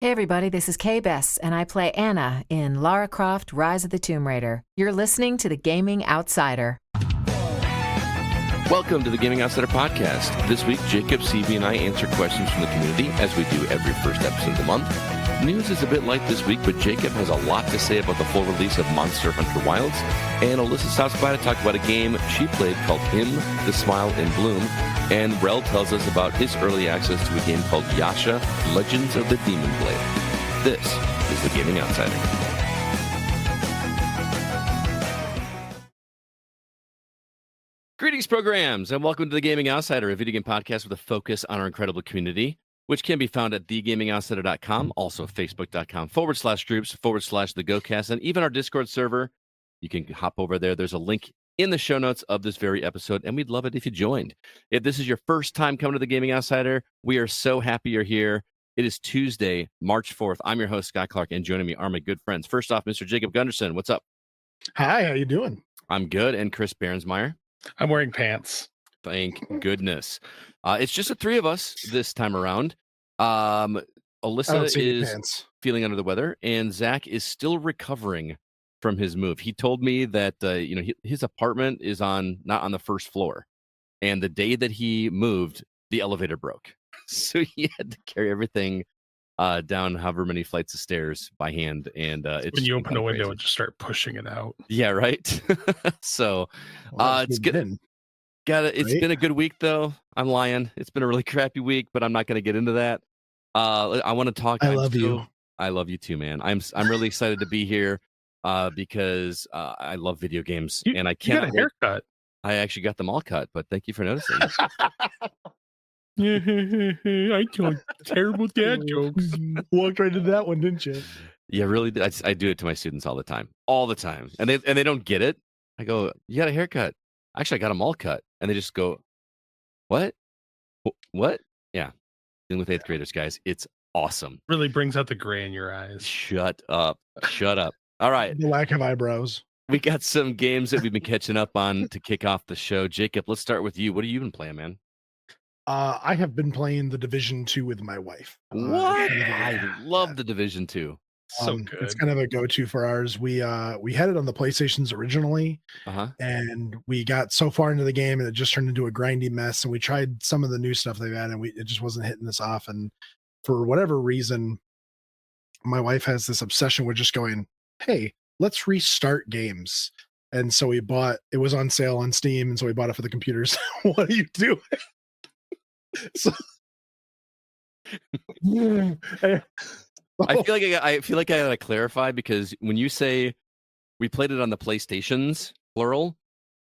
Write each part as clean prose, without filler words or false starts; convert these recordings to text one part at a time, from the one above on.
Hey everybody, this is Kay Bess, and I play Anna in Lara Croft: Rise of the Tomb Raider. You're listening to The Gaming Outsider. Welcome to the Gaming Outsider podcast. This week, Jacob, CB, and I answer questions from the community, as we do every first episode of the month. News is a bit light this week, but Jacob has a lot to say about the full release of Monster Hunter Wilds, and Alyssa stops by to talk about a game she played called Him, the Smile in Bloom, and Rel tells us about his early access to a game called Yasha, Legends of the Demon Blade. This is the Gaming Outsider. Greetings, programs, and welcome to the Gaming Outsider, a video game podcast with a focus on our incredible community, which can be found at thegamingoutsider.com, also facebook.com/groups/the GoCast, and even our Discord server. You can hop over there. There's a link in the show notes of this very episode, and we'd love it if you joined. If this is your first time coming to the Gaming Outsider, we are so happy you're here. It is Tuesday, March 4th. I'm your host, Scott Clark, and joining me are my good friends. First off, Mr. Jacob Gunderson. What's up? Hi, how you doing? I'm good. And Chris Behrensmeyer. I'm wearing pants. Thank goodness. It's just the three of us this time around. Alyssa is feeling under the weather, and Zach is still recovering from his move. He told me that his apartment is not on the first floor, and the day that he moved, the elevator broke, so he had to carry everything down however many flights of stairs by hand. And it's when you open the window crazy. and just start pushing it out. Yeah, right. So it's good. It's been a good week, though. I'm lying. It's been a really crappy week, but I'm not going to get into that. I want to talk. I love you. I love you too, man. I'm really excited to be here because I love video games, and I can't. You got a haircut. I actually got them all cut, but thank you for noticing. I told terrible dad jokes. Walked right into that one, didn't you? Yeah, really. I do it to my students all the time, and they don't get it. I go, "You got a haircut." Actually, I got them all cut, and they just go, "What? What?" Yeah, dealing with eighth graders, guys, it's awesome. Really brings out the gray in your eyes. Shut up! Shut up! All right, The lack of eyebrows. we got some games that we've been catching up on to kick off the show. Jacob, let's start with you. What have you been playing, man? I have been playing the Division 2 with my wife. What? I love the Division 2. So good. It's kind of a go-to for ours. We had it on the PlayStations originally, and we got so far into the game and it just turned into a grindy mess. And we tried some of the new stuff they've had, and it just wasn't hitting us off. And for whatever reason, my wife has this obsession with just going, "Hey, let's restart games." And so it was on sale on Steam, and so we bought it for the computers. What are you doing? So, I feel like I gotta clarify, because when you say we played it on the PlayStations, plural,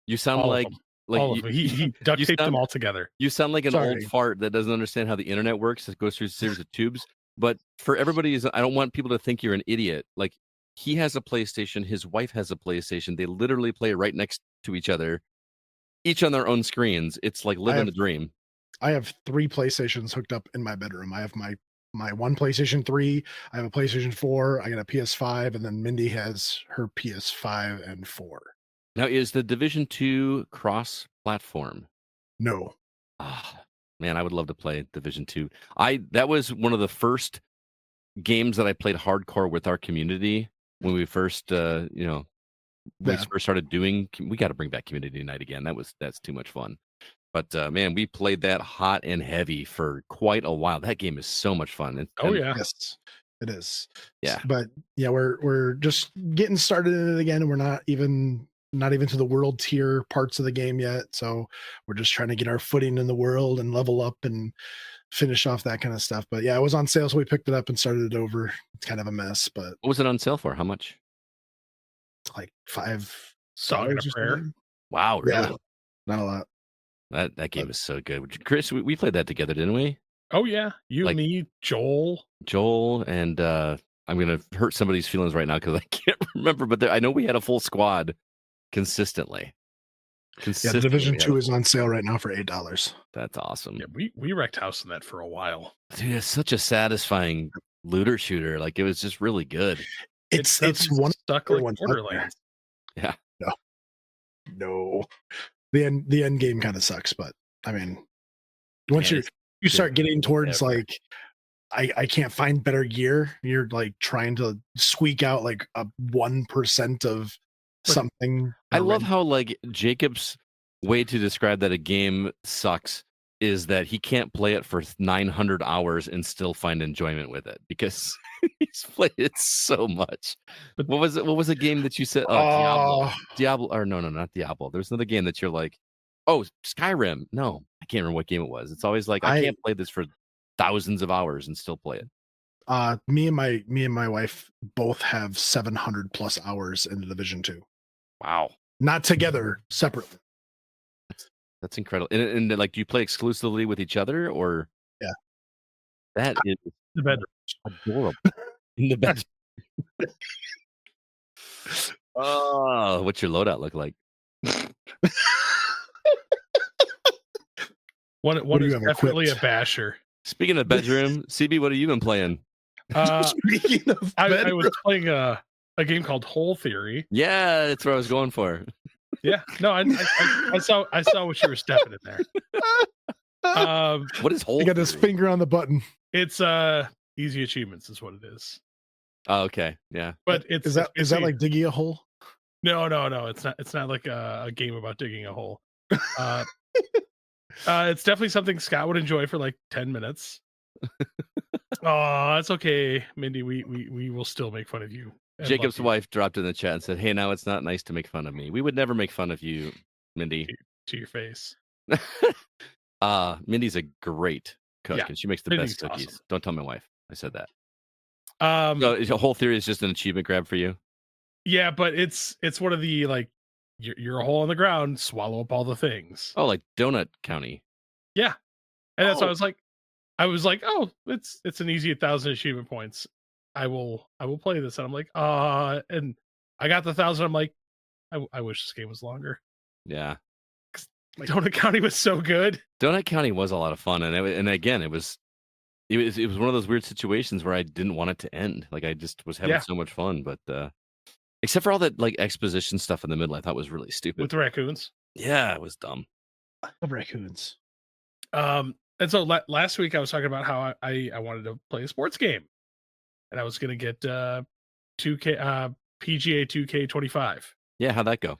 you sound all like of them. He duct taped them all together. You sound like an Sorry. old fart that doesn't understand how the internet works. It goes through a series of tubes. But for everybody, I don't want people to think you're an idiot. Like, he has a PlayStation, his wife has a PlayStation. They literally play right next to each other, each on their own screens. It's like living the dream. I have 3 PlayStations hooked up in my bedroom. I have my one PlayStation 3, I have a PlayStation 4, I got a PS5, and then Mindy has her PS5 and 4. Now, is the Division 2 cross-platform? No. Man, I would love to play Division 2. That was one of the first games that I played hardcore with our community when we first, first started doing. We got to bring back community night again. That's too much fun. But man, we played that hot and heavy for quite a while. That game is so much fun. Yes, it is. Yeah, but yeah, we're just getting started in it again, and we're not even to the world tier parts of the game yet. So we're just trying to get our footing in the world and level up and finish off that kind of stuff. But yeah, it was on sale, so we picked it up and started it over. It's kind of a mess, but what was it on sale for? How much? It's like $5. Song and a prayer. Wow, really? Yeah, not a lot. That game is so good. Chris, we played that together, didn't we? Oh yeah, me, Joel, and I'm gonna hurt somebody's feelings right now because I can't remember, but I know we had a full squad consistently. Yeah, the Division 2 is on sale right now for $8. That's awesome. Yeah, we wrecked house in that for a while. Dude, it's such a satisfying looter shooter. Like, it was just really good. It's one stuck like Borderlands. Yeah. No. The end game kind of sucks, but I mean, once you start getting towards like I can't find better gear. You're like trying to squeak out like a 1% of something. I love how like Jacob's way to describe that a game sucks is that he can't play it for 900 hours and still find enjoyment with it because he's played it so much. But what was a game that you said? Diablo, or no, not Diablo. There's another game that you're like, oh, Skyrim. No, I can't remember what game it was. It's always like I can't play this for thousands of hours and still play it. Me and my wife both have 700 plus hours in the Division 2. Wow. Not together, separately. That's incredible. And like, do you play exclusively with each other, or? Yeah. That is the bedroom. Adorable. In the bedroom. Oh, what's your loadout look like? One is definitely a basher. Speaking of bedroom, CB, what have you been playing? Speaking of I was playing a game called Hole Theory. Yeah, that's what I was going for. Yeah, no, I saw what you were stepping in there. What is Hole? He got his finger on the button. It's easy achievements is what it is. Oh, okay, yeah. But is that like digging a hole? No. It's not like a game about digging a hole. It's definitely something Scott would enjoy for like 10 minutes. Oh, that's okay, Mindy. We will still make fun of you. Jacob's wife dropped in the chat and said, "Hey, now it's not nice to make fun of me. We would never make fun of you, Mindy." To your face. Mindy's a great cook, and she makes the Mindy's best cookies. awesome. Don't tell my wife I said that. So Whole Theory is just an achievement grab for you. Yeah, but it's one of the like you're a hole in the ground, swallow up all the things. Oh, like Donut County. Yeah, and that's why I was like, oh, it's an easy 1,000 achievement points. I will play this, and I'm like, and I got the 1,000. I'm like, I wish this game was longer. Yeah, Donut County was so good. Donut County was a lot of fun, and again, it was one of those weird situations where I didn't want it to end. Like I just was having so much fun, but except for all that like exposition stuff in the middle, I thought was really stupid. With the raccoons. Yeah, it was dumb. I love raccoons. And so last week I was talking about how I wanted to play a sports game, and I was going to get 2K PGA 2K25. Yeah, how'd that go?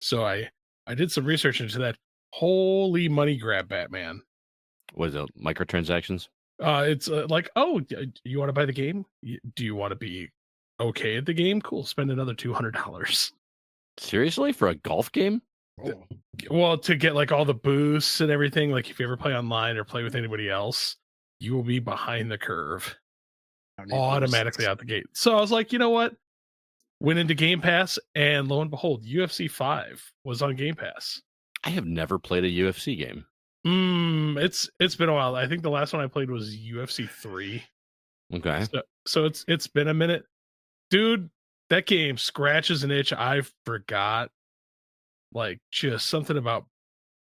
So I did some research into that. Holy money grab, Batman. Was it microtransactions? It's like, oh, you want to buy the game? Do you want to be okay at the game? Cool, spend another $200. Seriously, for a golf game? Oh. Well, to get like all the boosts and everything, like if you ever play online or play with anybody else, you will be behind the curve automatically out the gate. So I was like, you know what? Went into Game Pass, and lo and behold, UFC 5 was on Game Pass. I have never played a UFC game. It's been a while. I think the last one I played was UFC 3. Okay. So it's been a minute. Dude, that game scratches an itch I forgot. Like just something about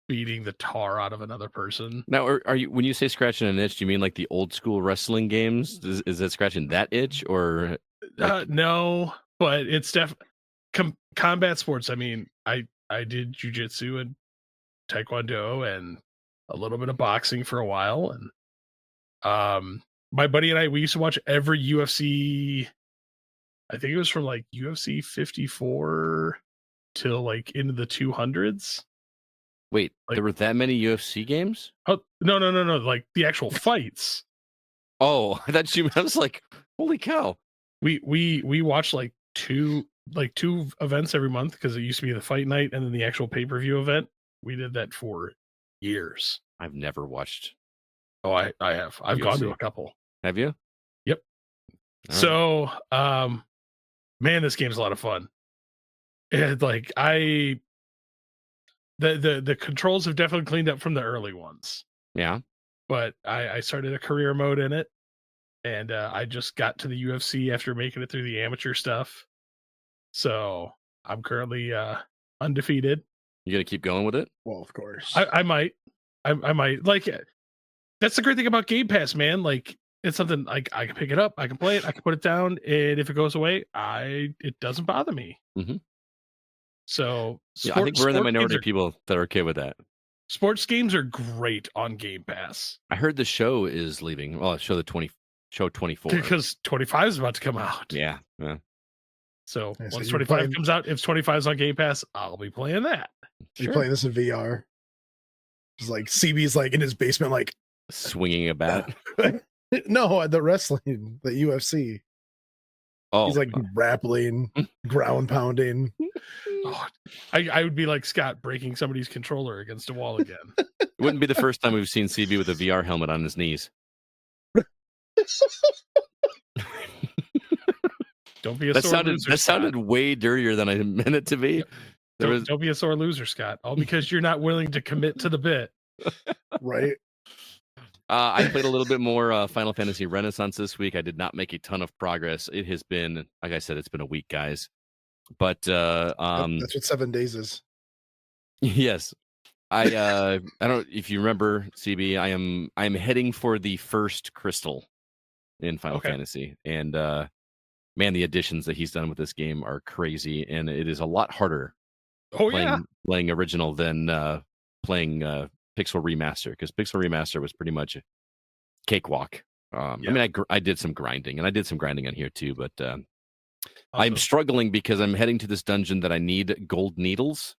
beating the tar out of another person. Now, are you, when you say scratching an itch, do you mean like the old school wrestling games? Is that scratching that itch, or like... No, but it's definitely combat sports. I mean, I did jujitsu and taekwondo and a little bit of boxing for a while, and my buddy and we used to watch every UFC. I think it was from like UFC 54 till like into the 200s. Wait, like, there were that many UFC games? Oh no! Like the actual fights. Oh, I was like, holy cow! We watched like two events every month because it used to be the fight night and then the actual pay-per-view event. We did that for years. I've never watched. Oh, I have. I've gone to a couple. Have you? Yep. All so, man, this game's a lot of fun. And like the controls have definitely cleaned up from the early ones. Yeah. But I started a career mode in it, and I just got to the UFC after making it through the amateur stuff. So I'm currently undefeated. You gonna keep going with it? Well, of course. I might. I might. Like, that's the great thing about Game Pass, man. Like, it's something like I can pick it up, I can play it, I can put it down, and if it goes away, it doesn't bother me. Mm-hmm. So I think we're in the minority of people that are okay with that. Sports games are great on Game Pass. I heard the show is leaving. Well, show 24 because 25 is about to come out. Yeah. So once 25 comes out, if 25 is on Game Pass, I'll be playing that. You're playing this in VR. It's like CB's like in his basement, like swinging a bat. No, the wrestling, the UFC. Oh, he's like grappling, ground pounding. Oh, I would be like Scott breaking somebody's controller against a wall again. It wouldn't be the first time we've seen CB with a VR helmet on his knees. Don't be a sore loser. That sounded way dirtier than I meant it to be. Don't be a sore loser, Scott. All because you're not willing to commit to the bit. Right. I played a little bit more Final Fantasy Renaissance this week. I did not make a ton of progress. It has been, like I said, it's been a week, guys. But that's what 7 days is. Yes. I don't if you remember, CB, I'm heading for the first crystal in Final Fantasy. And man, the additions that he's done with this game are crazy, and it is a lot harder playing original than playing Pixel Remaster, because Pixel Remaster was pretty much a cakewalk. I mean, I did some grinding, and I did some grinding on here too, but I'm struggling because I'm heading to this dungeon that I need gold needles.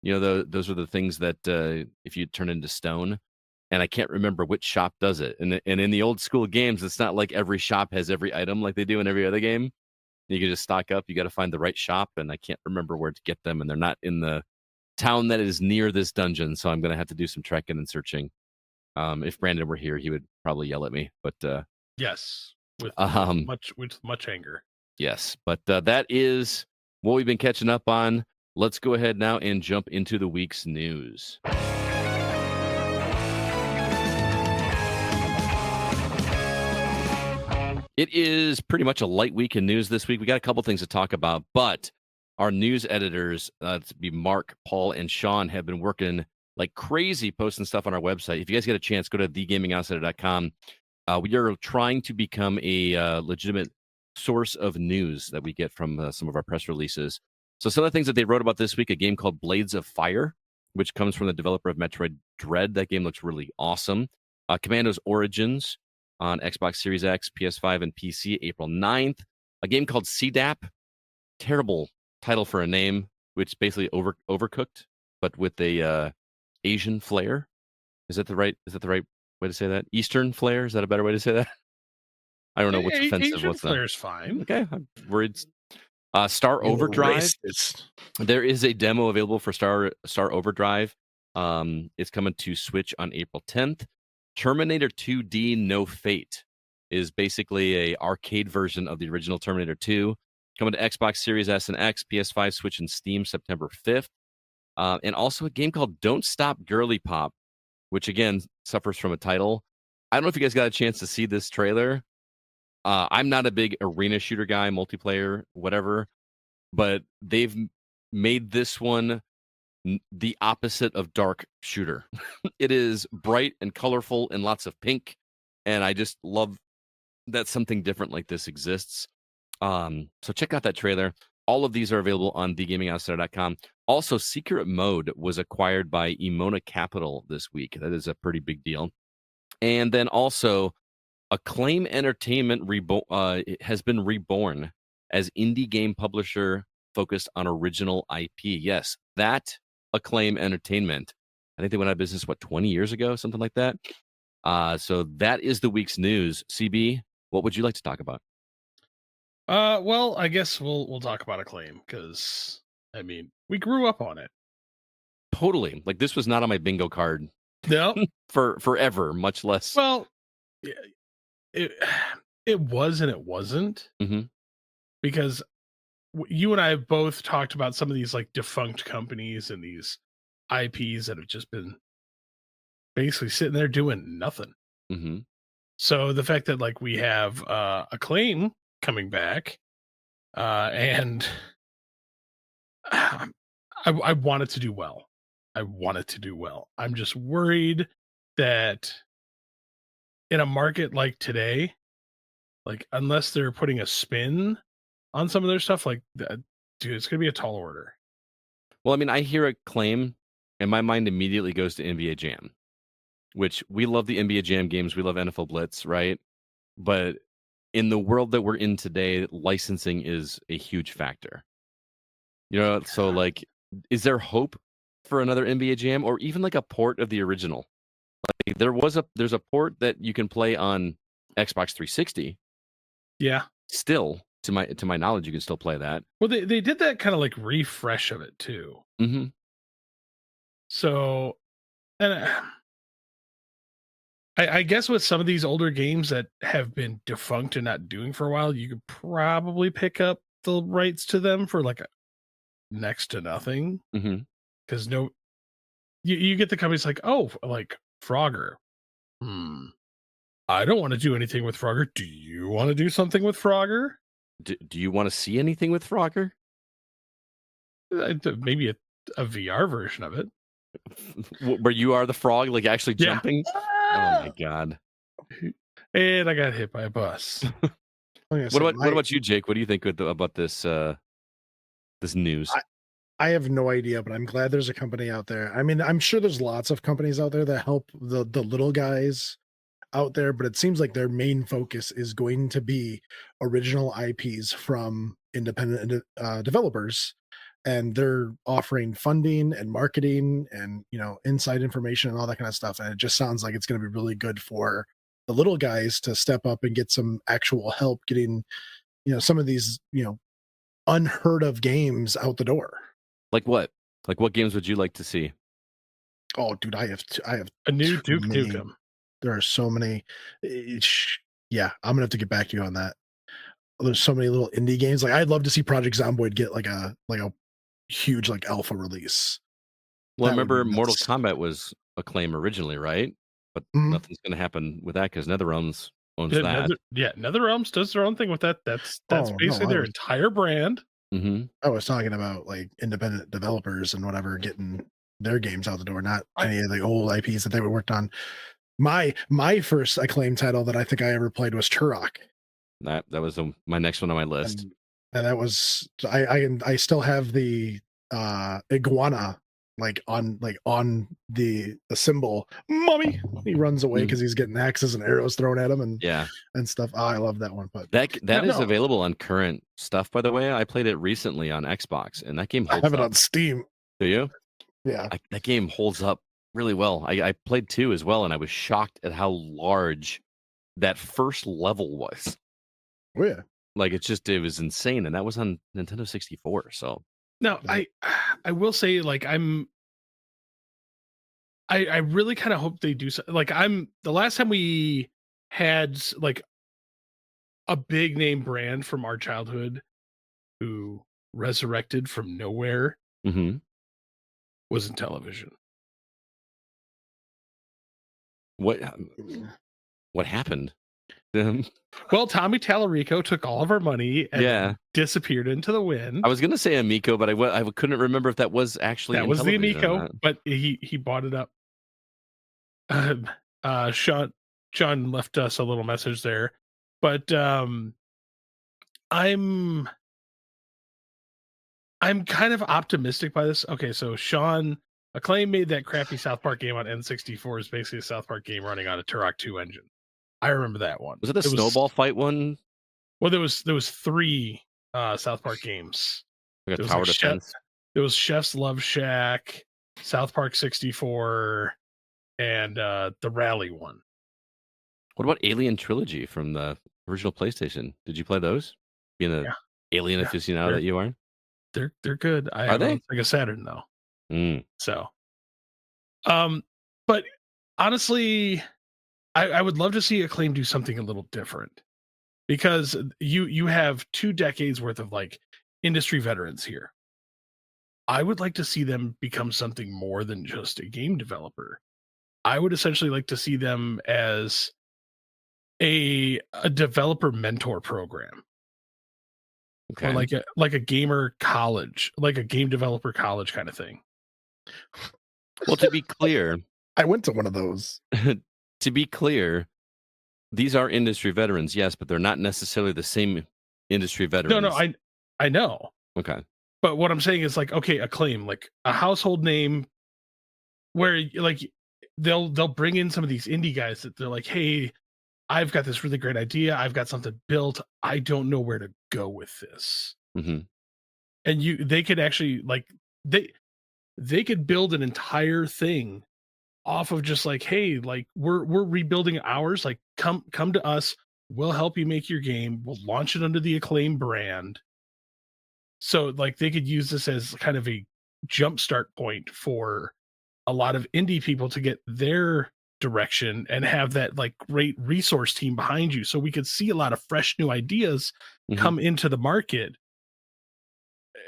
You know, those are the things that if you turn into stone, and I can't remember which shop does it. And in the old school games, it's not like every shop has every item like they do in every other game. You can just stock up. You got to find the right shop, and I can't remember where to get them, and they're not in the town that is near this dungeon, so I'm going to have to do some trekking and searching. If Brandon were here, he would probably yell at me, but yes, with much anger. Yes, but that is what we've been catching up on. Let's go ahead now and jump into the week's news. It is pretty much a light week in news this week. We got a couple things to talk about, but our news editors, to be Mark, Paul, and Sean, have been working like crazy posting stuff on our website. If you guys get a chance, go to thegamingoutsider.com. We are trying to become a legitimate source of news that we get from some of our press releases. So some of the things that they wrote about this week, a game called Blades of Fire, which comes from the developer of Metroid Dread. That game looks really awesome. Commando's Origins on Xbox Series X, PS5, and PC, April 9th. A game called CDAP. Terrible title for a name, which basically overcooked, but with a Asian flair. Is that the right way to say that? Eastern flair? Is that a better way to say that? I don't know what's offensive. Asian flair's fine. Okay, I'm worried. Star Overdrive. There is a demo available for Star Overdrive. It's coming to Switch on April 10th. Terminator 2D No Fate is basically a arcade version of the original Terminator 2. Coming to Xbox Series S and X, PS5, Switch, and Steam September 5th. And also a game called Don't Stop Girly Pop, which again suffers from a title. I don't know if you guys got a chance to see this trailer. I'm not a big arena shooter guy, multiplayer, whatever, but they've made this one the opposite of dark shooter. It is bright and colorful and lots of pink, and I just love that something different like this exists. So check out that trailer. All of these are available on thegamingoutsider.com. Also, Secret Mode was acquired by Emona Capital this week. That is a pretty big deal. And then also, Acclaim Entertainment has been reborn as indie game publisher focused on original IP. Yes, that Acclaim Entertainment. I think they went out of business, 20 years ago? Something like that. So that is the week's news. CB, what would you like to talk about? Well, I guess we'll talk about Acclaim, because I mean, we grew up on it. Totally. Like, this was not on my bingo card. No. for forever, much less. Well, it was and it wasn't. Mm-hmm. Because you and I have both talked about some of these like defunct companies and these IPs that have just been basically sitting there doing nothing. Mm-hmm. So the fact that like we have Acclaim coming back, and I want it to do well. I'm just worried that in a market like today, like unless they're putting a spin on some of their stuff, like dude, it's gonna be a tall order. Well, I mean, I hear Acclaim and my mind immediately goes to NBA Jam, which we love the NBA Jam games. We love NFL Blitz, right? But in the world that we're in today, licensing is a huge factor. So like, is there hope for another NBA Jam or even like a port of the original? Like there's a port that you can play on Xbox 360. Yeah. Still, to my knowledge, you can still play that. Well, they did that kind of like refresh of it too. Mm-hmm. So, and I guess with some of these older games that have been defunct and not doing for a while, you could probably pick up the rights to them for like next to nothing. Because you get the companies like, oh, like Frogger. I don't want to do anything with Frogger. Do you want to do something with Frogger? Do you want to see anything with Frogger? Maybe a VR version of it. Where you are the frog, like actually jumping? Oh my god. And I got hit by a bus. What about you, Jake? What do you think about this this news? I have no idea, but I'm glad there's a company out there. I mean, I'm sure there's lots of companies out there that help the little guys out there, but it seems like their main focus is going to be original IPs from independent developers, and they're offering funding and marketing and inside information and all that kind of stuff. And it just sounds like it's going to be really good for the little guys to step up and get some actual help getting some of these unheard of games out the door. Like what? Like what games would you like to see? Oh, dude, I have a new Duke Nukem. There are so many. Yeah, I'm gonna have to get back to you on that. There's so many little indie games. Like I'd love to see Project Zomboid get like a huge like alpha release. Well, I remember Mortal Kombat was Acclaim originally, right? But nothing's gonna happen with that because NetherRealms owns that. NetherRealms does their own thing with that. That's basically their entire brand. I was talking about like independent developers and whatever getting their games out the door, not any of the old IPs that they were worked on. My first Acclaim title that I think I ever played was Turok. That was my next one on my list. And that was I still have the iguana on the symbol. Mommy, he runs away because he's getting axes and arrows thrown at him and stuff. Oh, I love that one. But that is available on current stuff, by the way. I played it recently on Xbox, and that game holds I have it on Steam. Do you? Yeah, that game holds up really well. I played 2 as well, and I was shocked at how large that first level was. Oh yeah, like it was insane, and that was on Nintendo 64. So now I will say, like, I really kind of hope they do so. Like the last time we had like a big name brand from our childhood who resurrected from nowhere was in television. What happened? Well, Tommy Tallarico took all of our money and disappeared into the wind. I was going to say Amico, but I couldn't remember if that was actually that was the Amico, but he bought it up. John left us a little message there, but I'm kind of optimistic by this. Okay, so Sean Acclaim made that crappy South Park game on N64. Is basically a South Park game running on a Turok 2 engine. I remember that one. Was it the snowball fight one? Well, there was 3 South Park games. Like a tower defense. There was Chef's Love Shack, South Park 64, and the Rally one. What about Alien Trilogy from the original PlayStation? Did you play those? Being an alien aficionado that you are? They're good. Are they? Like a Saturn though. So, but honestly, I would love to see Acclaim do something a little different, because you have 2 decades worth of like industry veterans here. I would like to see them become something more than just a game developer. I would essentially like to see them as a developer mentor program. Okay. Or like a gamer college, like a game developer college kind of thing. Well, to be clear, I went to one of those. To be clear, these are industry veterans, yes, but they're not necessarily the same industry veterans. No, I know. Okay. But what I'm saying is like, okay, Acclaim, like a household name, where like they'll bring in some of these indie guys that they're like, hey, I've got this really great idea. I've got something built. I don't know where to go with this. Mm-hmm. And they could actually like they could build an entire thing off of just like, hey, like we're rebuilding ours. Like come to us. We'll help you make your game. We'll launch it under the Acclaim brand. So like they could use this as kind of a jumpstart point for a lot of indie people to get their direction and have that like great resource team behind you. So we could see a lot of fresh new ideas come into the market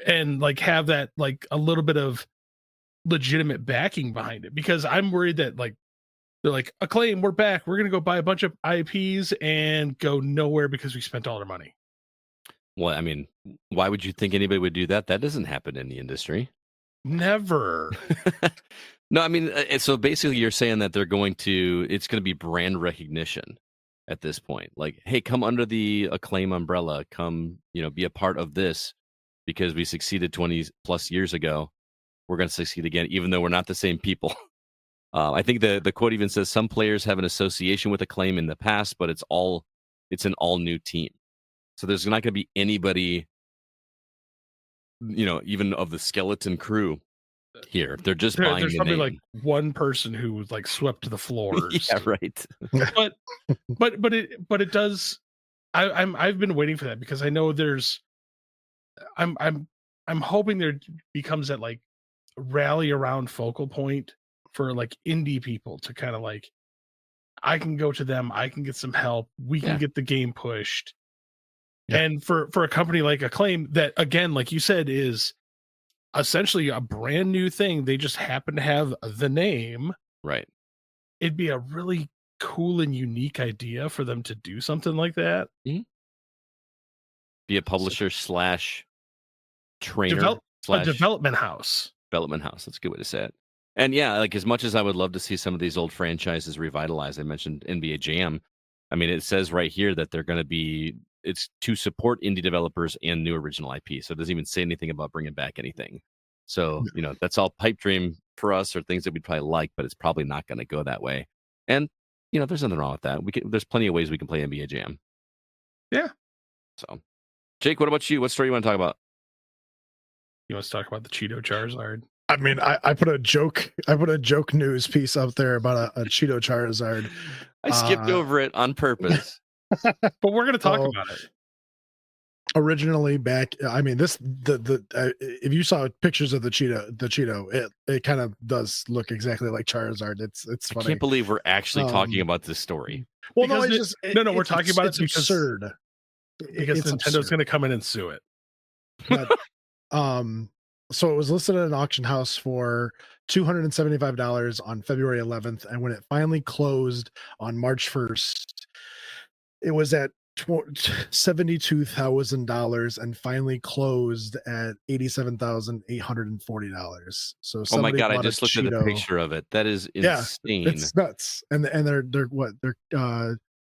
and like have that like a little bit of legitimate backing behind it. Because I'm worried that like they're like, Acclaim, we're back. We're going to go buy a bunch of IPs and go nowhere because we spent all our money. Well, I mean, why would you think anybody would do that? That doesn't happen in the industry. Never. No, I mean, so basically you're saying that it's going to be brand recognition at this point. Like, hey, come under the Acclaim umbrella. Come, be a part of this because we succeeded 20 plus years ago. We're going to succeed again, even though we're not the same people. I think the quote even says some players have an association with Acclaim in the past, but it's an all new team. So there's not going to be anybody, even of the skeleton crew here. They're just buying there's the probably name. like one person who was like swept to the floors. Yeah, right. but it does. I've been waiting for that because I know I'm hoping there becomes that like rally around focal point for like indie people to kind of like, I can go to them, I can get some help, we can get the game pushed. Yeah. And for a company like Acclaim that, again, like you said, is essentially a brand new thing, they just happen to have the name, right? It'd be a really cool and unique idea for them to do something like that. Mm-hmm. Be a publisher slash trainer a development house. Development house. That's a good way to say it. And yeah, like as much as I would love to see some of these old franchises revitalized, I mentioned NBA Jam. I mean, it says right here that they're going to it's to support indie developers and new original IP. So it doesn't even say anything about bringing back anything. So, that's all pipe dream for us or things that we'd probably like, but it's probably not going to go that way. And, there's nothing wrong with that. There's plenty of ways we can play NBA Jam. Yeah. So, Jake, what about you? What story you want to talk about? You want to talk about the Cheeto Charizard? I mean, I put a joke news piece up there about a Cheeto Charizard. I skipped over it on purpose. But we're going to talk about it. Originally back, I mean, if you saw pictures of the Cheeto, it kind of does look exactly like Charizard. It's funny. I can't believe we're actually talking about this story. Well, because we're talking about it because it's absurd. Because Nintendo's going to come in and sue it. But, so it was listed at an auction house for $275 on February 11th, and when it finally closed on March 1st, it was at $72,000 and finally closed at $87,840. So oh my god, I just looked at the picture of it. That is insane. Yeah, it's nuts. And they're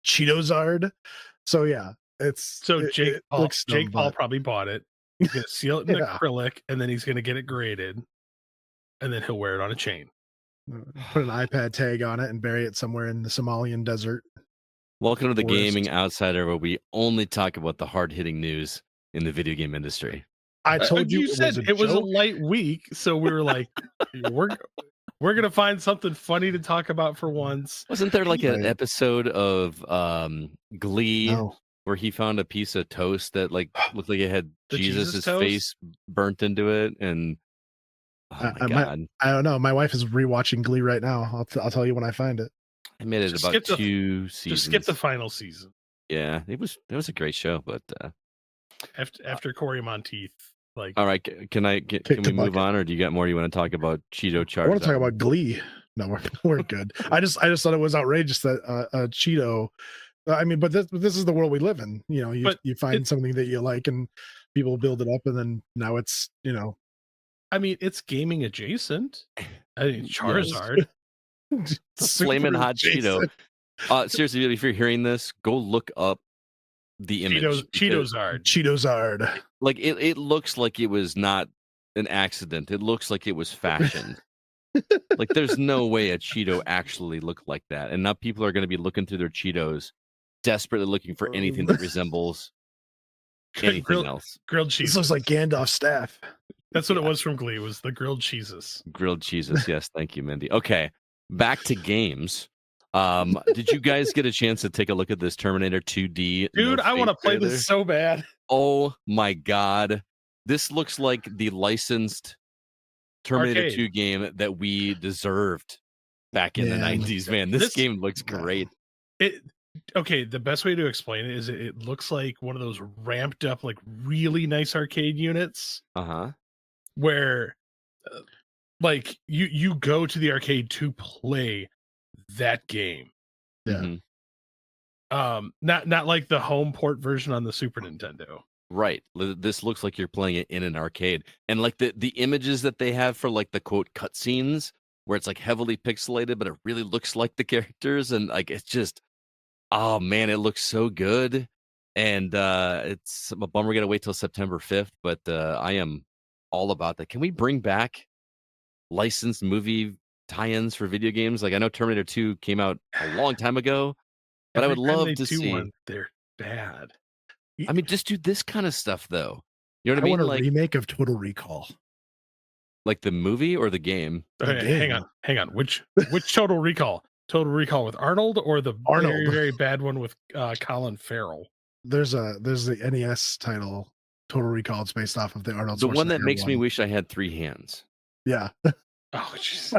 Cheetozard. So yeah, Jake Paul probably bought it. He's gonna seal it in acrylic, and then he's gonna get it graded, and then he'll wear it on a chain. Put an iPad tag on it and bury it somewhere in the Somalian desert. Welcome to the Gaming Outsider, where we only talk about the hard-hitting news in the video game industry. I told you it was a light week, so we were like, we're gonna find something funny to talk about for once. Wasn't there like an episode of Glee where he found a piece of toast that like looked like it had Jesus' face burnt into it? And oh my god, I don't know. My wife is rewatching Glee right now. I'll tell you when I find it. I made it about 2 seasons. Just skip the final season. Yeah, it was a great show, but after Corey Monteith, like, all right, can we move on, or do you got more you want to talk about? Cheeto Charizard. I want to talk about Glee. No, we're good. I just thought it was outrageous that a Cheeto. I mean, but this is the world we live in. You find something that you like, and people build it up, and then now it's I mean, it's gaming adjacent. I mean, Charizard. Flaming hot Cheeto. Seriously, if you're hearing this, go look up the image. Cheetozard. Like it looks like it was not an accident. It looks like it was fashioned. Like, there's no way a Cheeto actually looked like that. And now people are going to be looking through their Cheetos, desperately looking for anything that resembles anything else. Grilled cheese. This looks like Gandalf's staff. That's what it was from Glee, was the grilled cheeses. Grilled cheeses. Yes. Thank you, Mindy. Okay. Back to games. Did you guys get a chance to take a look at this Terminator 2D? Dude, I want to play this so bad. Oh my God. This looks like the licensed Terminator Arcade 2 game that we deserved back in the 90s, man. This game looks great. Okay, the best way to explain it is it looks like one of those ramped up, like really nice arcade units. Where like you go to the arcade to play that game. Yeah. Not like the home port version on the Super Nintendo. Right. This looks like you're playing it in an arcade. And like the images that they have for like the quote cutscenes where it's like heavily pixelated, but it really looks like the characters. And like, it's just, oh man, it looks so good. And it's a bummer we're going to wait till September 5th, but I am all about that. Can we bring back licensed movie tie-ins for video games? Like, I know Terminator 2 came out a long time ago, but I would love to see one, they're bad. I mean, just do this kind of stuff, though. You know what I mean? Want a like remake of Total Recall, like the movie or the game. Okay, hang on. Which Total Recall? Total Recall with Arnold, or the very, very bad one with Colin Farrell? There's the NES title, Total Recall. It's based off of the Arnold. The one that makes me wish I had 3 hands. Yeah. Oh, jeez.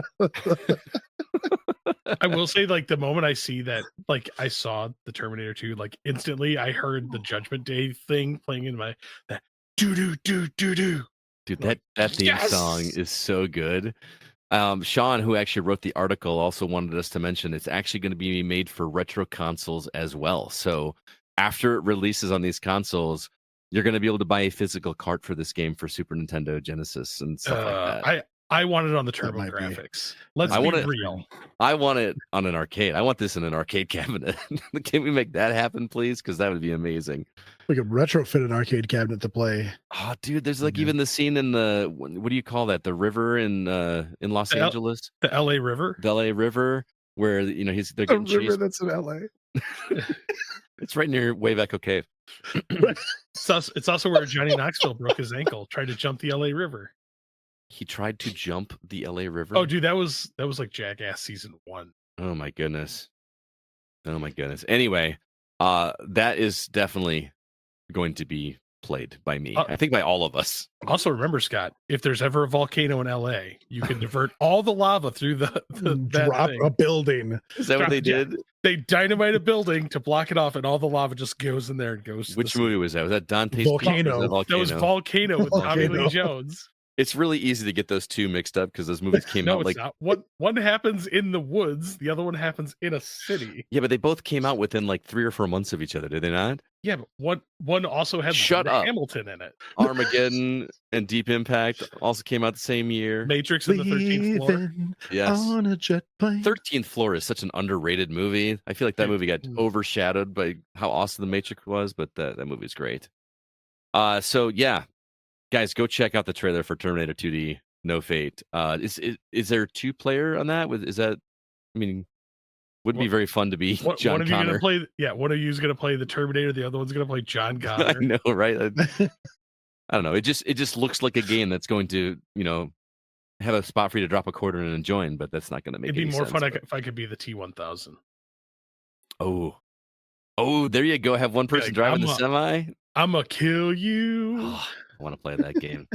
I will say, like, the moment I see that, like, I saw the Terminator 2, like, instantly I heard the Judgment Day thing playing in my that do. Dude, that theme song is so good. Sean, who actually wrote the article, also wanted us to mention it's actually going to be made for retro consoles as well. So after it releases on these consoles, you're going to be able to buy a physical cart for this game for Super Nintendo, Genesis, and stuff like that. I want it on the Turbo Graphics. Let's be real. I want it on an arcade. I want this in an arcade cabinet. Can we make that happen, please? Because that would be amazing. We could retrofit an arcade cabinet to play. Oh, dude, there's like even the scene in the what do you call that? The river in Los Angeles, the L.A. River, where they're getting chased. River that's in L.A. It's right near Wayback Cave. It's also where Johnny Knoxville broke his ankle trying to jump the L.A. River. He tried to jump the LA River. Oh, dude, that was like Jackass season 1. Oh my goodness. Anyway, that is definitely going to be played by me. I think by all of us. Also, remember, Scott, if there's ever a volcano in LA, you can divert all the lava through drop a building. Is that what they did? They dynamite a building to block it off, and all the lava just goes in there and goes. Which movie was that? Was that Dante's Volcano? That was Volcano with Tommy Lee Jones. It's really easy to get those two mixed up because those movies came out like not. One happens in the woods, the other one happens in a city. Yeah, but they both came out within like 3 or 4 months of each other, did they not? Yeah, but one also had Hamilton in it. Armageddon and Deep Impact also came out the same year. Matrix and the 13th floor. Yes. On a jet plane. 13th Floor is such an underrated movie. I feel like that movie got overshadowed by how awesome the Matrix was, but that movie is great. So yeah. Guys, go check out the trailer for Terminator 2D No Fate. Is there 2-player on that? Is that? I mean, wouldn't be very fun to be John Connor. One of you is going to play the Terminator. The other one's going to play John Connor. I know, right? I don't know. It just looks like a game that's going to have a spot for you to drop a quarter and join, but that's not going to make. It'd be more fun but if I could be the T-1000. Oh, there you go. Have one person driving the semi. I'm gonna kill you. I want to play that game.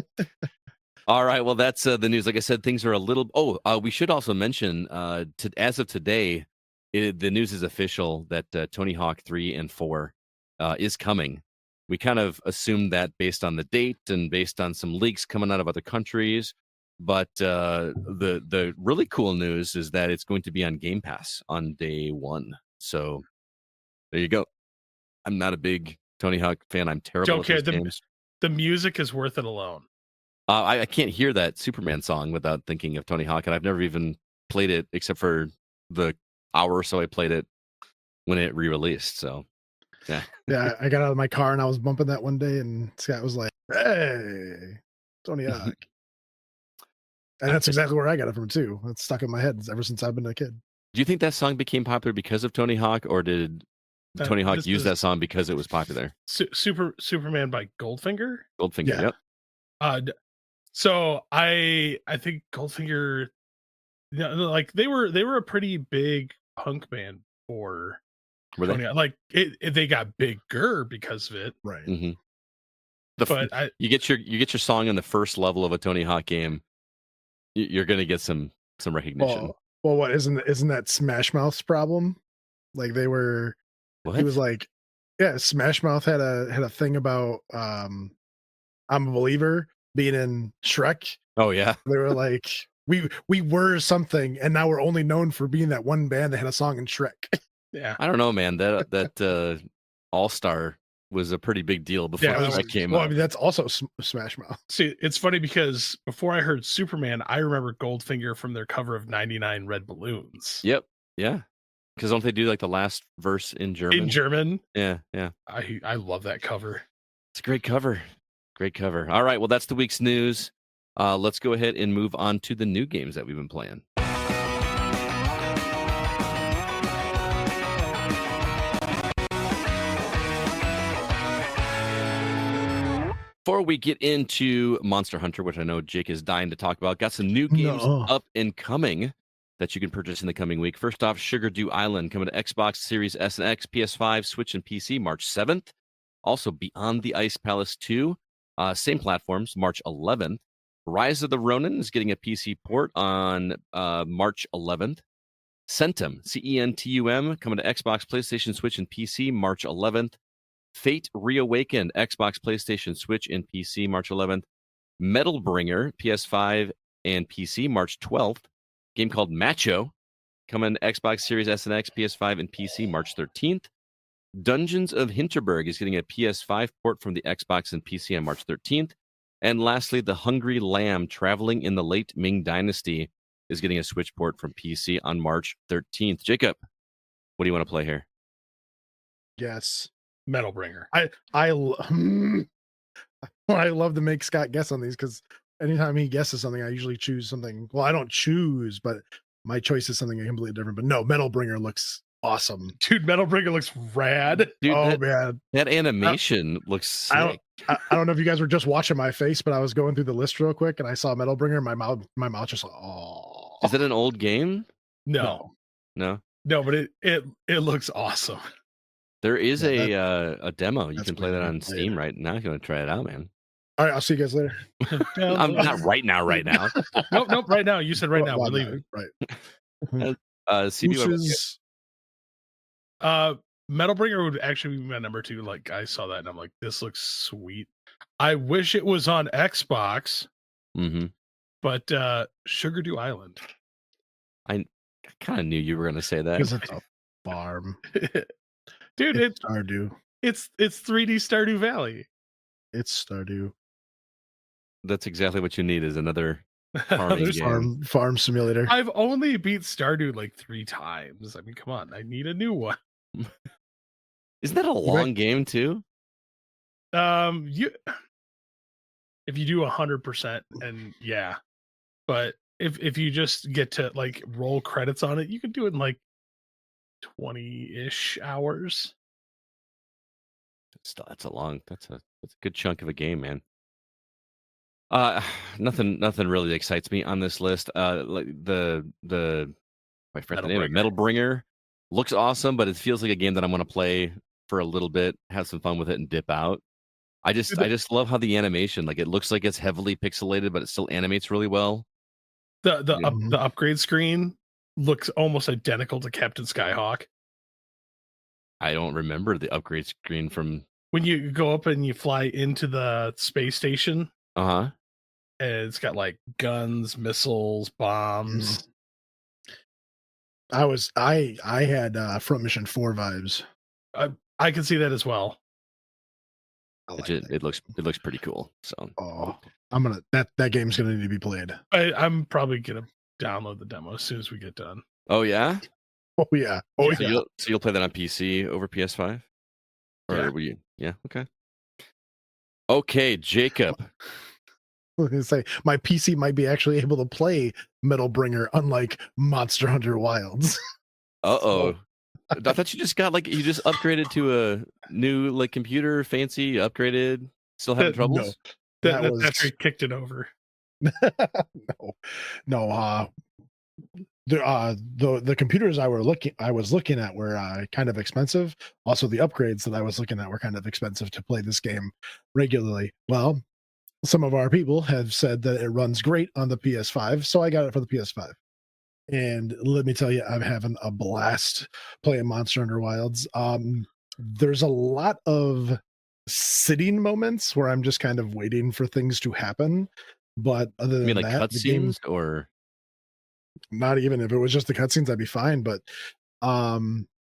All right. Well, that's the news. Like I said, things are a little. We should also mention as of today, the news is official that Tony Hawk 3 and 4 is coming. We kind of assumed that based on the date and based on some leaks coming out of other countries. But the really cool news is that it's going to be on Game Pass on day 1. So there you go. I'm not a big Tony Hawk fan. I'm terrible at those games. The music is worth it alone. I can't hear that Superman song without thinking of Tony Hawk, and I've never even played it except for the hour or so I played it when it re-released. So, yeah. Yeah, I got out of my car and I was bumping that one day, and Scott was like, "Hey, Tony Hawk." And that's exactly where I got it from too. It's stuck in my head ever since I've been a kid. Do you think that song became popular because of Tony Hawk, or did Tony Hawk use that song because it was popular? Superman by Goldfinger. Goldfinger, yep. So I think Goldfinger, like they were a pretty big punk band for Tony. Like they got bigger because of it, right? Mm-hmm. But you get your song in the first level of a Tony Hawk game, you're gonna get some recognition. Well, what isn't that Smash Mouth's problem? Like they were, what? He was like, yeah, Smash Mouth had a thing about I'm a Believer being in Shrek. Oh yeah, they were like we were something, and now we're only known for being that one band that had a song in Shrek. Yeah, I don't know, man. That All Star was a pretty big deal before that came out. I mean, that's also Smash Mouth. See, it's funny because before I heard Superman, I remember Goldfinger from their cover of 99 Red Balloons. Yep. Yeah. Because don't they do like the last verse in German? In German? Yeah. Yeah. I love that cover. It's a great cover. Great cover. All right. Well, that's the week's news. Let's go ahead and move on to the new games that we've been playing. Before we get into Monster Hunter, which I know Jake is dying to talk about, got some new games up and coming that you can purchase in the coming week. First off, Sugar Dew Island coming to Xbox Series S and X, PS5, Switch, and PC March 7th. Also, Beyond the Ice Palace 2, same platforms, March 11th. Rise of the Ronin is getting a PC port on March 11th. Centum, C-E-N-T-U-M, coming to Xbox, PlayStation, Switch, and PC March 11th. Fate Reawakened, Xbox, PlayStation, Switch, and PC, March 11th. Metal Bringer, PS5 and PC, March 12th. Game called Macho, coming to Xbox Series S and X, PS5, and PC, March 13th. Dungeons of Hinterberg is getting a PS5 port from the Xbox and PC on March 13th. And lastly, The Hungry Lamb, Traveling in the Late Ming Dynasty, is getting a Switch port from PC on March 13th. Jacob, what do you want to play here? Yes. Metal Bringer. I love to make Scott guess on these because anytime he guesses something, I usually choose something. Well, I don't choose, but my choice is something completely different. But no, Metal Bringer looks awesome. Dude, Metal Bringer looks rad. Dude, man. That animation looks sick. I don't know if you guys were just watching my face, but I was going through the list real quick and I saw Metal Bringer. My mouth just like, oh. Is it an old game? No, but it looks awesome. There is a demo. You can play that on Steam right now. If you want to try it out, man. All right, I'll see you guys later. I'm not right now. Nope. Right now. You said right now. We're leaving. Right. CB, Metal Bringer would actually be my number 2. Like I saw that and I'm like, this looks sweet. I wish it was on Xbox. Mm-hmm. But Sugar Dew Island. I kind of knew you were going to say that. Because it's a farm. Dude, it's Stardew. It's 3D Stardew Valley. It's Stardew. That's exactly what you need is another farming game. Farm simulator. I've only beat Stardew like 3 times. I mean, come on, I need a new one. Isn't that a long game too? If you do 100%, and yeah, but if you just get to like roll credits on it, you can do it in like 20-ish hours. That's a good chunk of a game, man. Nothing really excites me on this list. Like the my friend, the name of Metal Bringer looks awesome, but it feels like a game that I'm going to play for a little bit, have some fun with it, and dip out. I just love how the animation, like it looks like it's heavily pixelated, but it still animates really well. The upgrade screen looks almost identical to Captain Skyhawk. I don't remember the upgrade screen from when you go up and you fly into the space station. And it's got like guns, missiles, bombs. I had Front Mission 4 vibes. I can see that as well. It looks pretty cool. So that game's gonna need to be played. I'm probably gonna download the demo as soon as we get done. Oh yeah. Oh yeah. So you'll play that on PC over PS5? Or will you? Yeah. Okay. Okay, Jacob. say my PC might be actually able to play Metal Bringer, unlike Monster Hunter Wilds. Uh-oh. I thought you just got you just upgraded to a new computer, fancy, upgraded, still having troubles? No, that's after he kicked it over. No. The computers I was looking at were kind of expensive. Also, the upgrades that I was looking at were kind of expensive to play this game regularly. Well, some of our people have said that it runs great on the PS5, so I got it for the PS5. And let me tell you, I'm having a blast playing Monster Hunter Wilds. There's a lot of sitting moments where I'm just kind of waiting for things to happen. But other than that, the game, cutscenes or not even if it was just the cutscenes, I'd be fine. But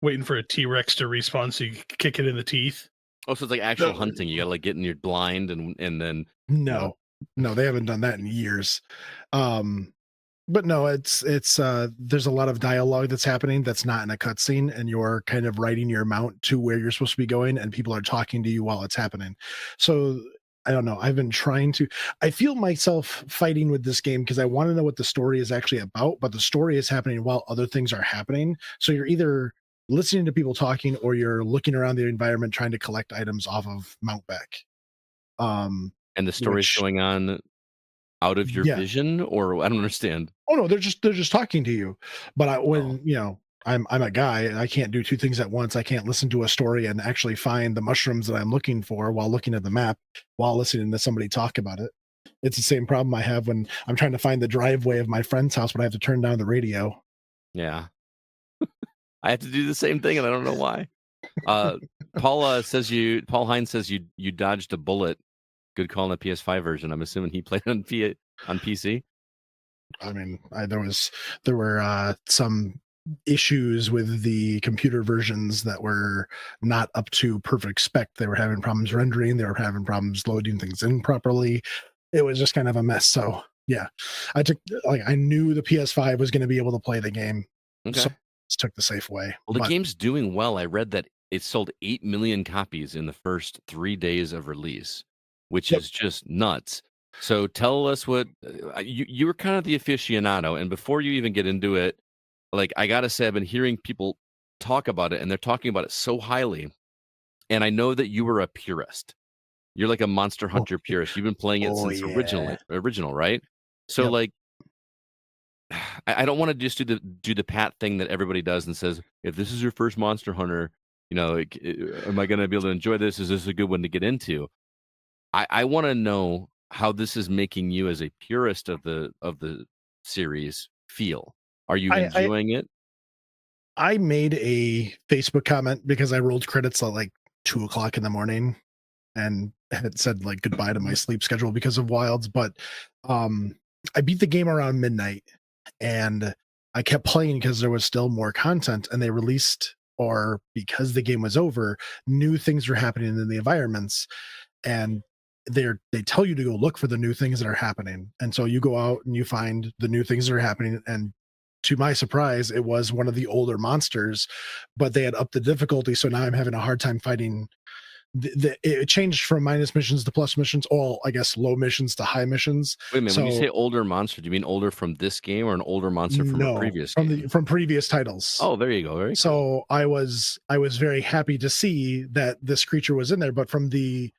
waiting for a T-Rex to respawn so you can kick it in the teeth. Oh, so it's like actual hunting. You gotta get in your blind and then no, they haven't done that in years. But no, it's there's a lot of dialogue that's happening that's not in a cutscene, and you're kind of riding your mount to where you're supposed to be going, and people are talking to you while it's happening. So I don't know. I've been trying to. I feel myself fighting with this game because I want to know what the story is actually about, but the story is happening while other things are happening. So you're either listening to people talking or you're looking around the environment trying to collect items off of Mountback. And the story's going on out of your vision, or I don't understand. Oh no, they're just talking to you. But I'm a guy and I can't do two things at once. I can't listen to a story and actually find the mushrooms that I'm looking for while looking at the map while listening to somebody talk about it. It's the same problem I have when I'm trying to find the driveway of my friend's house, but I have to turn down the radio. Yeah. I have to do the same thing and I don't know why. Paul Hines says you dodged a bullet. Good call on the PS5 version. I'm assuming he played on PC. I mean, there were some issues with the computer versions that were not up to perfect spec. They were having problems rendering. They were having problems loading things in properly. It was just kind of a mess. So yeah, I knew the PS5 was going to be able to play the game. Okay. So I just took the safe way. Well, the game's doing well. I read that it sold 8 million copies in the first 3 days of release, which is just nuts. So tell us what you were kind of the aficionado, and before you even get into it, I gotta say, I've been hearing people talk about it, and they're talking about it so highly. And I know that you were a purist. You're like a Monster Hunter purist. You've been playing it since original, right? So I don't want to just do the pat thing that everybody does and says, if this is your first Monster Hunter, am I gonna be able to enjoy this? Is this a good one to get into? I want to know how this is making you as a purist of the series feel. Are you enjoying it? I made a Facebook comment because I rolled credits at 2:00 in the morning and had said goodbye to my sleep schedule because of Wilds. But I beat the game around midnight and I kept playing because there was still more content, and they released, or because the game was over, new things were happening in the environments, and they tell you to go look for the new things that are happening. And so you go out and you find the new things that are happening, and to my surprise, it was one of the older monsters, but they had upped the difficulty. So now I'm having a hard time fighting. It changed from minus missions to plus missions, I guess low missions to high missions. Wait a minute, when you say older monster, do you mean older from this game or an older monster from a previous game? From previous titles. Oh, there you go. Very cool. I was very happy to see that this creature was in there, but from the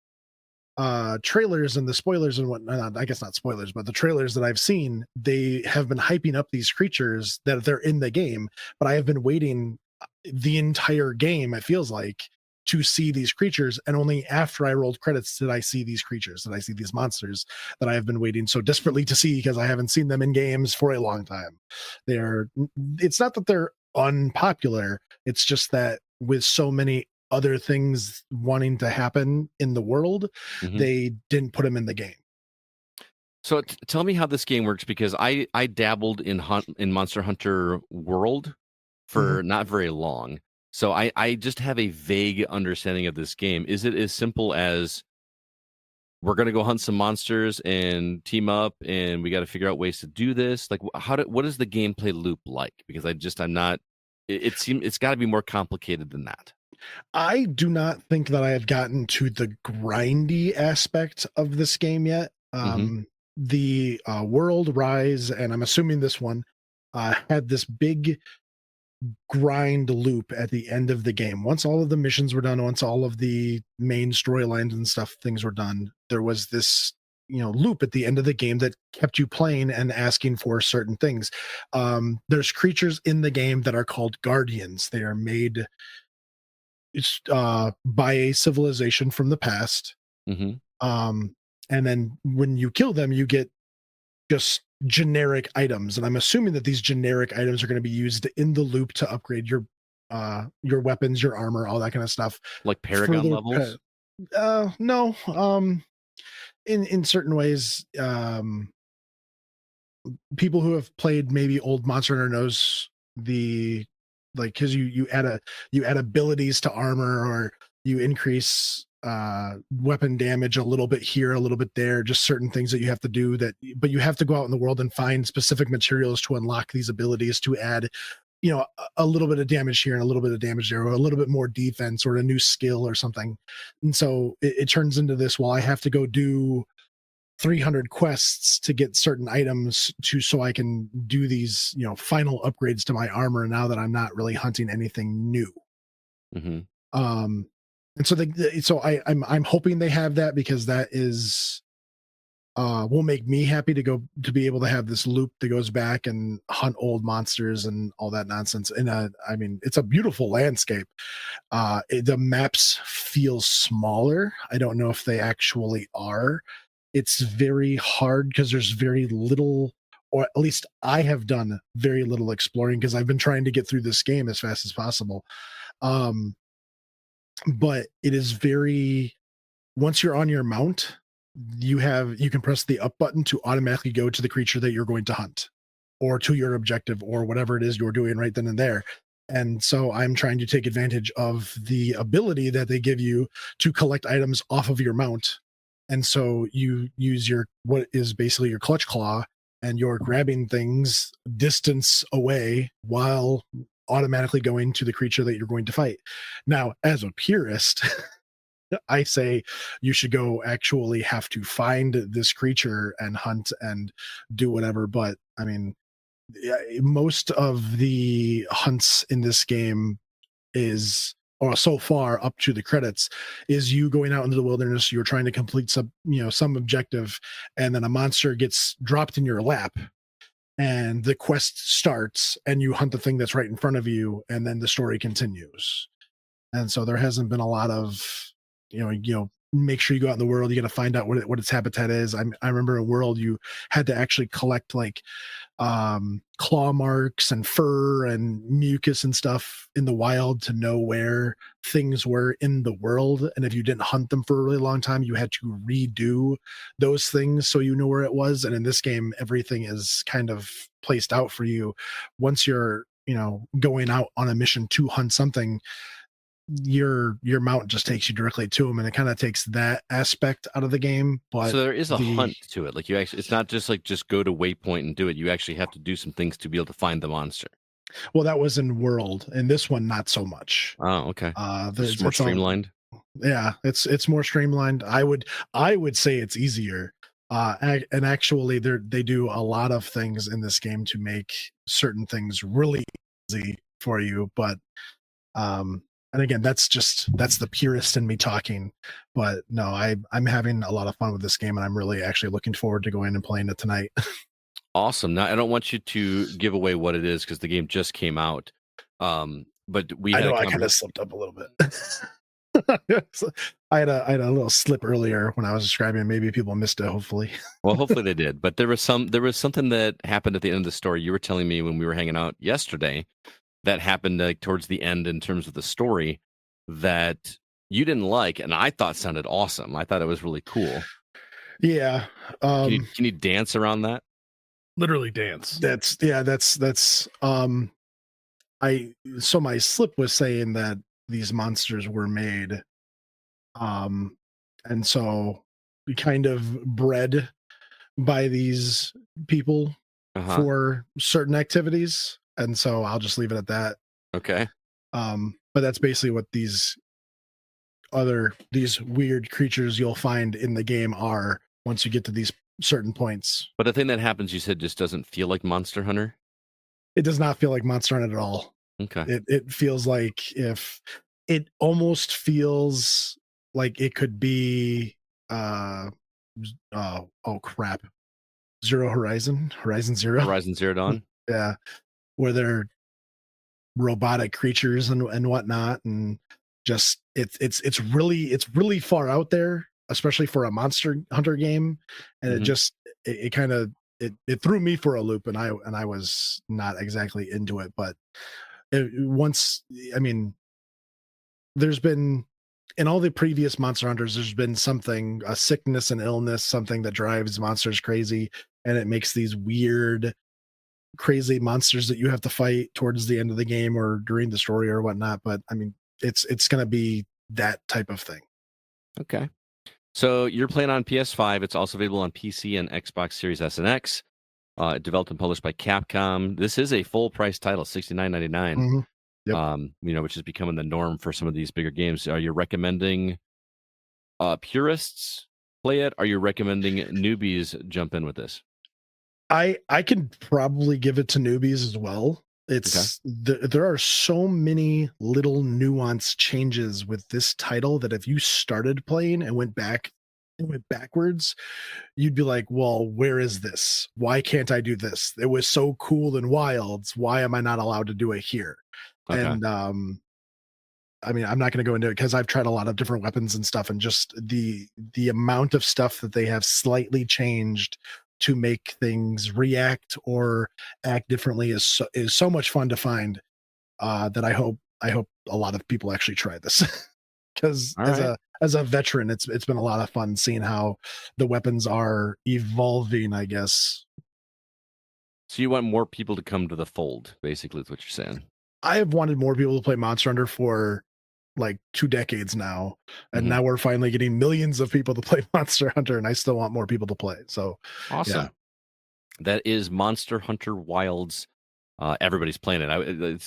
trailers and the spoilers and whatnot, I guess not spoilers, but the trailers that I've seen, they have been hyping up these creatures that they're in the game, but I have been waiting the entire game, it feels like, to see these creatures, and only after I rolled credits did I see these creatures, did I see these monsters that I have been waiting so desperately to see because I haven't seen them in games for a long time. It's not that they're unpopular, it's just that with so many other things wanting to happen in the world, they didn't put them in the game. So tell me how this game works, because I dabbled in Monster Hunter World for not very long. So I just have a vague understanding of this game. Is it as simple as we're going to go hunt some monsters and team up and we got to figure out ways to do this? What is the gameplay loop like? Because I'm not, it's got to be more complicated than that. I do not think that I have gotten to the grindy aspect of this game yet. the world Rise, and I'm assuming this one had this big grind loop at the end of the game. Once all of the missions were done, once all of the main storylines and stuff things were done, there was this loop at the end of the game that kept you playing and asking for certain things. There's creatures in the game that are called guardians. They are made by a civilization from the past. Mm-hmm. And then when you kill them, you get just generic items, and I'm assuming that these generic items are going to be used in the loop to upgrade your weapons, your armor, all that kind of stuff. Like Paragon levels? No. In certain ways, people who have played maybe old Monster Hunter knows because you add abilities to armor, or you increase weapon damage a little bit here, a little bit there, just certain things that you have to do but you have to go out in the world and find specific materials to unlock these abilities to add a little bit of damage here and a little bit of damage there, or a little bit more defense or a new skill or something. And so it turns into this, well, I have to go do 300 quests to get certain items so I can do these final upgrades to my armor now that I'm not really hunting anything new. Mm-hmm. And so I'm hoping they have that, because that is will make me happy to be able to have this loop that goes back and hunt old monsters and all that nonsense. And I mean, it's a beautiful landscape. The maps feel smaller. I don't know if they actually are. It's very hard because there's very little, or at least I have done very little exploring, because I've been trying to get through this game as fast as possible. But it is once you're on your mount, you can press the up button to automatically go to the creature that you're going to hunt, or to your objective, or whatever it is you're doing right then and there. And so I'm trying to take advantage of the ability that they give you to collect items off of your mount. And so you use what is basically your clutch claw, and you're grabbing things distance away while automatically going to the creature that you're going to fight. Now, as a purist, I say you should go actually have to find this creature and hunt and do whatever. But I mean, most of the hunts in this game or so far up to the credits, is you going out into the wilderness, you're trying to complete some objective, and then a monster gets dropped in your lap, and the quest starts, and you hunt the thing that's right in front of you, and then the story continues. And so there hasn't been a lot of make sure you go out in the world, you got to find out what its habitat is. I remember in World you had to actually collect claw marks and fur and mucus and stuff in the wild to know where things were in the world. And if you didn't hunt them for a really long time, you had to redo those things so you know where it was. And in this game, everything is kind of placed out for you. Once you're going out on a mission to hunt something, your mount just takes you directly to them, and it kind of takes that aspect out of the game. But so there is a hunt to it. Like it's not just go to waypoint and do it. You actually have to do some things to be able to find the monster. Well, that was in World. In this one, not so much. Oh, okay. It's more streamlined. It's more streamlined. I would say it's easier. And actually, they do a lot of things in this game to make certain things really easy for you. But and again, that's the purist in me talking. But no, I'm having a lot of fun with this game, and I'm really actually looking forward to going and playing it tonight. Awesome. Now, I don't want you to give away what it is, because the game just came out. But I kind of slipped up a little bit. I had a little slip earlier when I was describing. Maybe people missed it. Hopefully. Well, hopefully they did. But there was something that happened at the end of the story. You were telling me when we were hanging out yesterday that happened towards the end in terms of the story that you didn't like, and I thought sounded awesome. I thought it was really cool. Yeah. Can you dance around that? Literally dance. So my slip was saying that these monsters were made, and so we kind of bred by these people for certain activities. And so I'll just leave it at that. Okay. But that's basically what these weird creatures you'll find in the game are once you get to these certain points. But the thing that happens, you said, just doesn't feel like Monster Hunter? It does not feel like Monster Hunter at all. Okay. It feels like it almost feels like it could be oh crap. Horizon Zero Dawn. Yeah, where they're robotic creatures and whatnot, and just it's really far out there, especially for a Monster Hunter game, and it kind of it threw me for a loop, and I was not exactly into it, but I mean, there's been in all the previous Monster Hunters, there's been something, a sickness and illness, something that drives monsters crazy, and it makes these weird, crazy monsters that you have to fight towards the end of the game or during the story or whatnot. But I mean, it's going to be that type of thing. Okay. So you're playing on PS5. It's also available on PC and Xbox Series S and X. Developed and published by Capcom. This is a full price title, $69.99. Mm-hmm. Yep. Which is becoming the norm for some of these bigger games. Are you recommending purists play it? Are you recommending newbies jump in with this? I can probably give it to newbies as well. It's there are so many little nuance changes with this title that if you started playing and went backwards, you'd be like, well, where is this? Why can't I do this? It was so cool in Wilds. Why am I not allowed to do it here? Okay. And I mean, I'm not going to go into it because I've tried a lot of different weapons and stuff, and just the amount of stuff that they have slightly changed to make things react or act differently is so much fun to find, that I hope a lot of people actually try this. Because as a veteran, it's been a lot of fun seeing how the weapons are evolving, I guess. So you want more people to come to the fold, basically, is what you're saying. I have wanted more people to play Monster Hunter for like 2 decades now, and now we're finally getting millions of people to play Monster Hunter, and I still want more people to play. So awesome. Yeah. That is Monster Hunter Wilds. Everybody's playing it.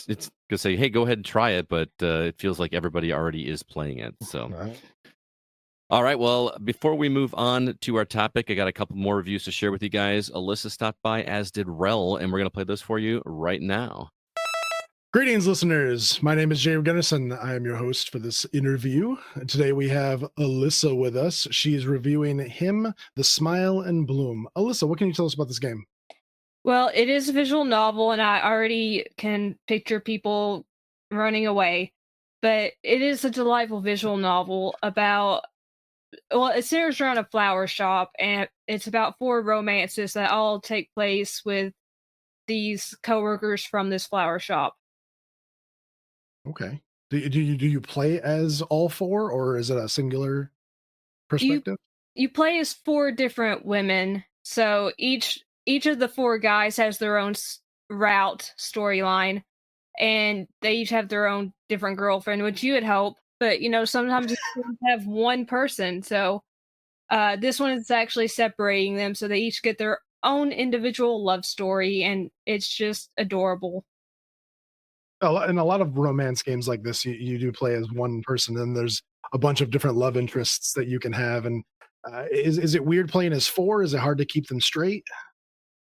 It's gonna say, hey, go ahead and try it, but it feels like everybody already is playing it. So all right, well, before we move on to our topic, I got a couple more reviews to share with you guys. Alyssa stopped by, as did Rel, and we're going to play this for you right now. Greetings, listeners. My name is James Gunnison. I am your host for this interview. Today we have Alyssa with us. She is reviewing Him, The Smile and Bloom. Alyssa, what can you tell us about this game? Well, it is a visual novel, and I already can picture people running away. But it is a delightful visual novel about... Well, it centers around a flower shop, and it's about 4 romances that all take place with these coworkers from this flower shop. Okay. Do you play as all 4, or is it a singular perspective? You play as 4 different women, so each of the 4 guys has their own route storyline, and they each have their own different girlfriend, which you would hope. But sometimes you have one person, so this one is actually separating them, so they each get their own individual love story, and it's just adorable. In a lot of romance games like this, you do play as one person, and there's a bunch of different love interests that you can have. And is it weird playing as 4? Is it hard to keep them straight?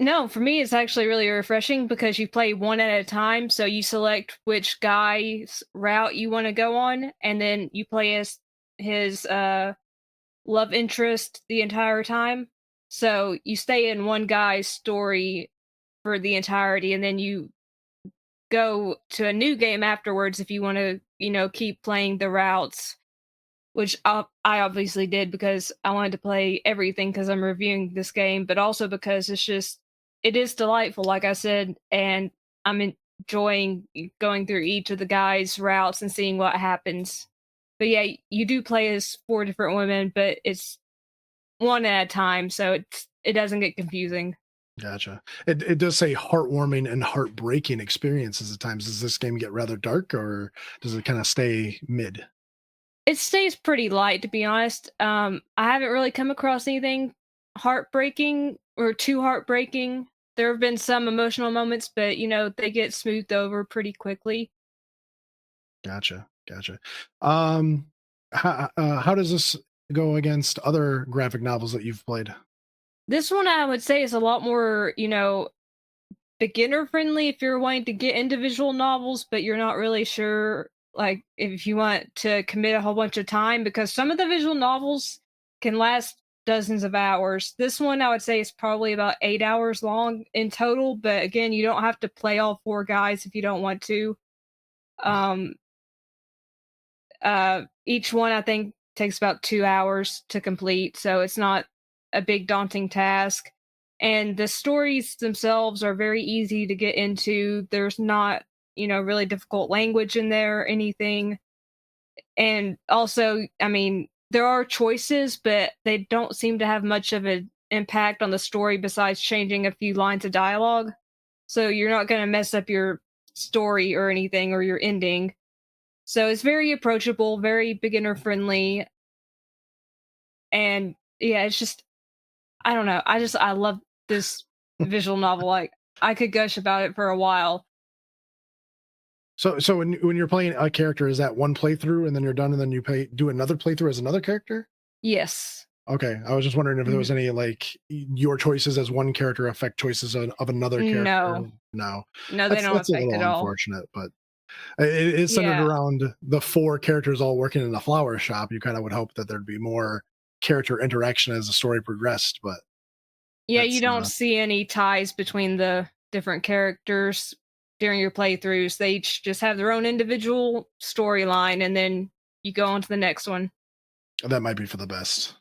No, for me, it's actually really refreshing because you play one at a time. So you select which guy's route you want to go on, and then you play as his love interest the entire time. So you stay in one guy's story for the entirety, and then you go to a new game afterwards if you want to, keep playing the routes, which I obviously did because I wanted to play everything because I'm reviewing this game, but also because it is delightful, like I said, and I'm enjoying going through each of the guys' routes and seeing what happens. But yeah, you do play as 4 different women, but it's one at a time, so it doesn't get confusing. Gotcha. It does say heartwarming and heartbreaking experiences at times. Does this game get rather dark, or does it kind of stay mid? It stays pretty light, to be honest. I haven't really come across anything heartbreaking or too heartbreaking. There have been some emotional moments, but they get smoothed over pretty quickly. Gotcha. How does this go against other graphic novels that you've played? This one I would say is a lot more, beginner friendly if you're wanting to get into visual novels, but you're not really sure like if you want to commit a whole bunch of time, because some of the visual novels can last dozens of hours. This one I would say is probably about 8 hours long in total, but again, you don't have to play all four guys if you don't want to. Um each one I think takes about 2 hours to complete, so it's not a big daunting task. And the stories themselves are very easy to get into. There's not, really difficult language in there or anything. And also, I mean, there are choices, but they don't seem to have much of an impact on the story besides changing a few lines of dialogue. So you're not going to mess up your story or anything or your ending. So it's very approachable, very beginner friendly. And yeah, it's just, I don't know. I love this visual novel. Like, I could gush about it for a while. So when you're playing a character, is that one playthrough and then you're done and then you do another playthrough as another character? Yes. Okay. I was just wondering if there was any, like, your choices as one character affect choices of another character. No, they That's don't a affect little at all. unfortunate, but it is centered around the four characters all working in a flower shop. You kind of would hope that there'd be more character interaction as the story progressed, but yeah, you don't see any ties between the different characters during your playthroughs. They each just have their own individual storyline, and then you go on to the next one. That might be for the best.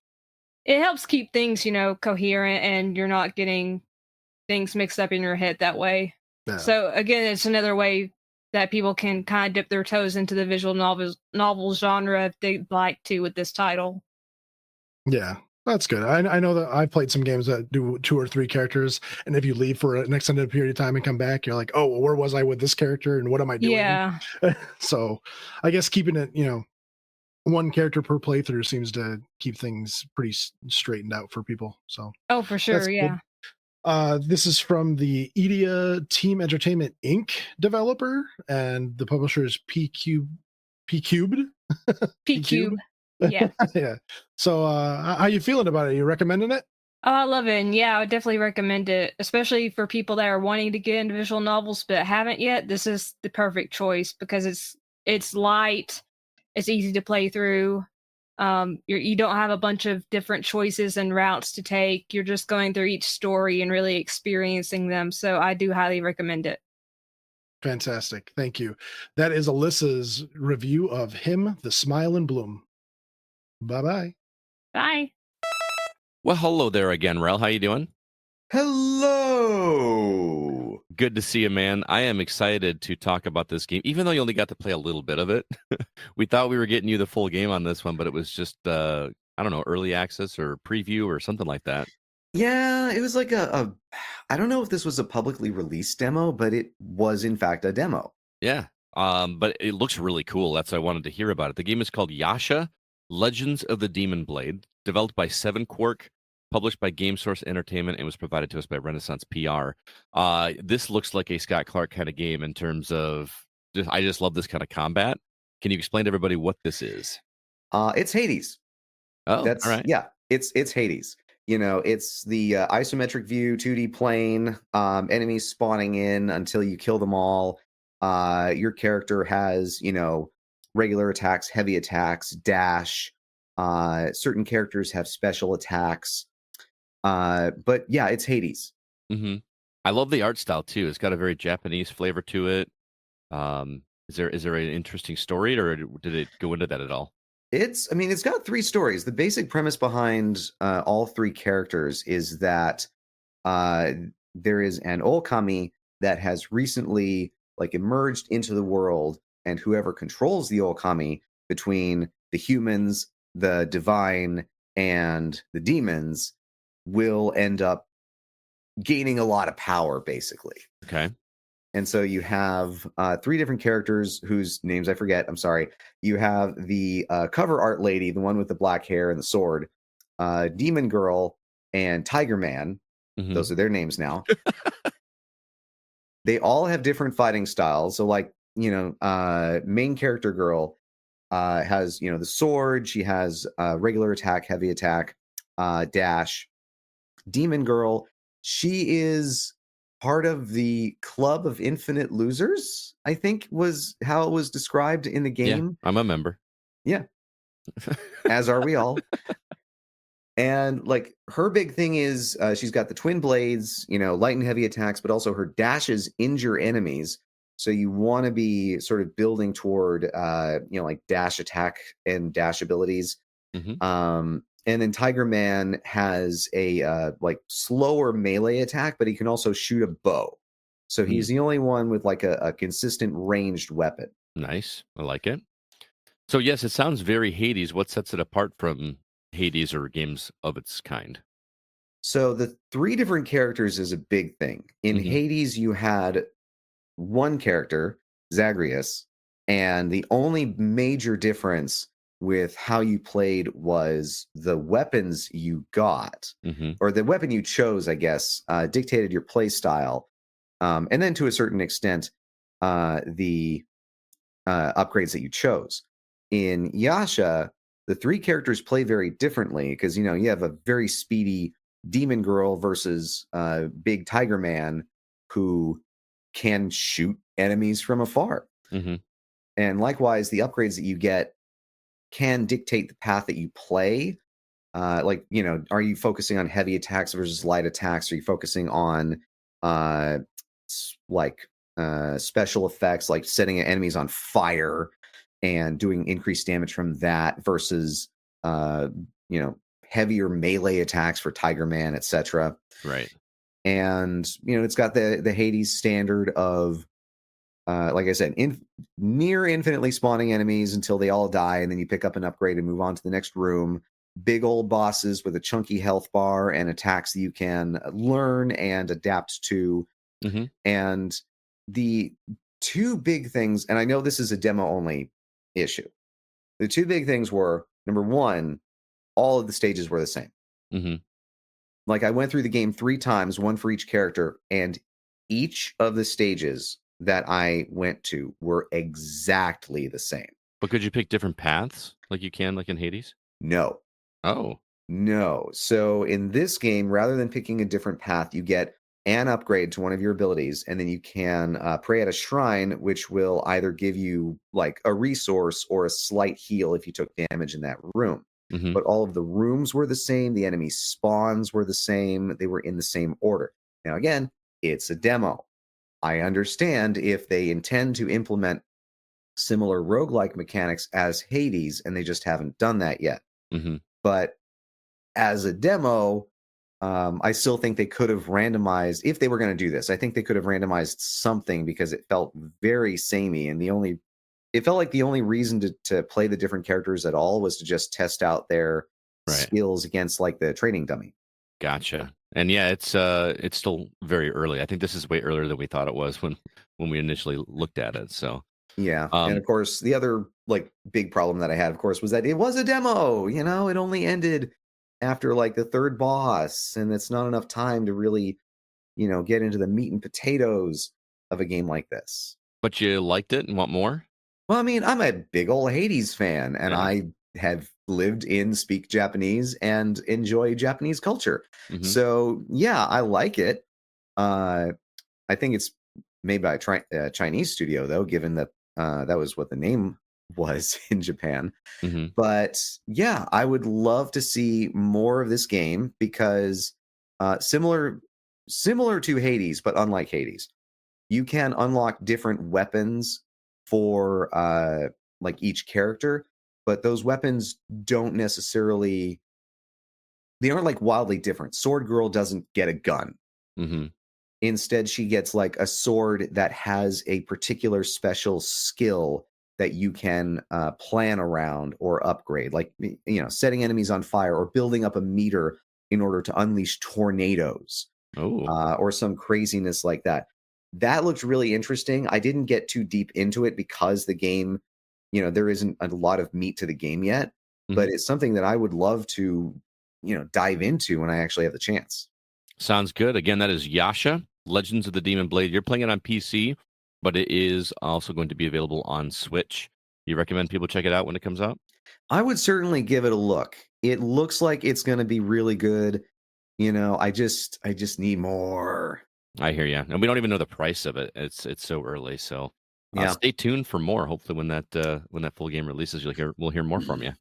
It helps keep things, coherent, and you're not getting things mixed up in your head that way. Yeah. So again, it's another way that people can kind of dip their toes into the visual novel genre if they'd like to with this title. Yeah, that's good. I know that I played some games that do 2 or 3 characters, and if you leave for an extended period of time and come back, you're like, oh, well, where was I with this character and what am I doing? Yeah. So I guess keeping it, one character per playthrough seems to keep things pretty straightened out for people. So for sure, yeah. This is from the Yetee Team Entertainment Inc. developer, and the publisher is P Cubed. P-Cube. Yeah. Yeah. So how you feeling about it? You recommending it? Oh, I love it. And yeah, I would definitely recommend it, especially for people that are wanting to get into visual novels but haven't yet. This is the perfect choice because it's light, it's easy to play through. You don't have a bunch of different choices and routes to take. You're just going through each story and really experiencing them. So I do highly recommend it. Fantastic. Thank you. That is Alyssa's review of Him, the Smile and Bloom. Bye-bye. Bye. Well, hello there again, Rel. How you doing? Hello. Good to see you, man. I am excited to talk about this game, even though you only got to play a little bit of it. We thought we were getting you the full game on this one, but it was just, I don't know, early access or preview or something like that. Yeah, it was like I don't know if this was a publicly released demo, but it was in fact a demo. Yeah, but it looks really cool. That's why I wanted to hear about it. The game is called Yasha, Legends of the Demon Blade, developed by 7Quark, published by GameSource Entertainment, and was provided to us by Renaissance PR. This looks like a Scott Clark kind of game in terms of, I just love this kind of combat. Can you explain to everybody what this is? It's Hades. Oh, that's all right. Yeah, it's Hades. It's the isometric view, 2D plane, enemies spawning in until you kill them all. Your character has, regular attacks, heavy attacks, dash. Certain characters have special attacks. But yeah, it's Hades. Mm-hmm. I love the art style too. It's got a very Japanese flavor to it. Is there an interesting story, or did it go into that at all? It's got 3 stories. The basic premise behind all 3 characters is that there is an Okami that has recently emerged into the world, and whoever controls the Okami between the humans, the divine, and the demons will end up gaining a lot of power, basically. Okay. And so you have 3 different characters whose names I forget. I'm sorry. You have the cover art lady, the one with the black hair and the sword, Demon Girl, and Tiger Man. Mm-hmm. Those are their names now. They all have different fighting styles. So, main character girl has, the sword. She has regular attack, heavy attack, dash. demon girl. She is part of the Club of Infinite Losers, I think was how it was described in the game. Yeah, I'm a member. Yeah. As are we all. And like her big thing is she's got the twin blades, light and heavy attacks, but also her dashes injure enemies. So you want to be sort of building toward, like dash attack and dash abilities. Mm-hmm. And then Tiger Man has a like slower melee attack, but he can also shoot a bow. So he's the only one with like a consistent ranged weapon. Nice. I like it. So yes, it sounds very Hades. What sets it apart from Hades or games of its kind? So the 3 different characters is a big thing. In Hades, you had one character, Zagreus, and the only major difference with how you played was the weapons you got, or the weapon you chose, I guess, dictated your play style. And then to a certain extent, the upgrades that you chose. In Yasha, the 3 characters play very differently because, you have a very speedy demon girl versus big tiger man who can shoot enemies from afar. And likewise, the upgrades that you get can dictate the path that you play. Like, are you focusing on heavy attacks versus light attacks? Are you focusing on special effects, like setting enemies on fire and doing increased damage from that versus, heavier melee attacks for Tiger Man, etc. Right. And, it's got the Hades standard of, like I said, near infinitely spawning enemies until they all die, and then you pick up an upgrade and move on to the next room. Big old bosses with a chunky health bar and attacks that you can learn and adapt to. And the 2 big things, and I know this is a demo-only issue. The 2 big things were, number 1, all of the stages were the same. Like, I went through the game 3 times, 1 for each character, and each of the stages that I went to were exactly the same. But could you pick different paths like you can like in Hades? No. Oh. No. So in this game, rather than picking a different path, you get an upgrade to one of your abilities, and then you can pray at a shrine, which will either give you like a resource or a slight heal if you took damage in that room. But all of the rooms were the same. The enemy spawns were the same. They were in the same order. Now, again, it's a demo. I understand if they intend to implement similar roguelike mechanics as Hades, and they just haven't done that yet. But as a demo, I still think they could have randomized, if they were going to do this, I think they could have randomized something because it felt very samey. And it felt like the only reason to play the different characters at all was to just test out their skills against like the training dummy. Gotcha. And yeah, it's still very early. I think this is way earlier than we thought it was when we initially looked at it. So yeah. And of course, the other like big problem that I had, of course, was that it was a demo. It only ended after like the 3rd boss, and it's not enough time to really, get into the meat and potatoes of a game like this. But you liked it and want more? Well, I mean, I'm a big old Hades fan, and I have lived in speak Japanese and enjoy Japanese culture. So yeah, I like it. I think it's made by a Chinese studio, though, given that that was what the name was in Japan. But yeah, I would love to see more of this game because similar to Hades, but unlike Hades, you can unlock different weapons for like each character, but those weapons don't necessarily, they aren't like wildly different. Sword Girl doesn't get a gun. Instead, she gets like a sword that has a particular special skill that you can plan around or upgrade, like, setting enemies on fire or building up a meter in order to unleash tornadoes or some craziness like that. That looked really interesting. I didn't get too deep into it because the game, there isn't a lot of meat to the game yet, but it's something that I would love to, dive into when I actually have the chance. Sounds good. Again, that is Yasha, Legends of the Demon Blade. You're playing it on PC, but it is also going to be available on Switch. You recommend people check it out when it comes out? I would certainly give it a look. It looks like it's going to be really good. You know, I just need more. I hear you, and we don't even know the price of it. It's so early, so Yeah. stay tuned for more. Hopefully, when that full game releases, we'll hear more from you.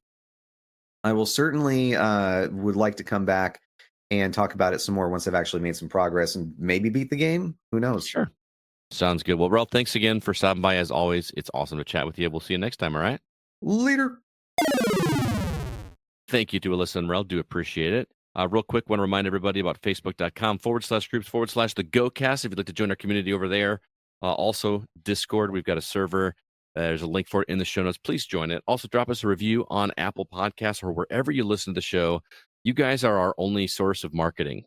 I will certainly would like to come back and talk about it some more once I've actually made some progress and maybe beat the game. Who knows? Sure. Sounds good. Well, Ralph, thanks again for stopping by. As always, it's awesome to chat with you. We'll see you next time. All right. Later. Thank you to Alyssa and Ralph. Do appreciate it. Real quick, want to remind everybody about facebook.com/groups/the GoCast if you'd like to join our community over there. Also, Discord, we've got a server. There's a link for it in the show notes. Please join it. Also, drop us a review on Apple Podcasts or wherever you listen to the show. You guys are our only source of marketing.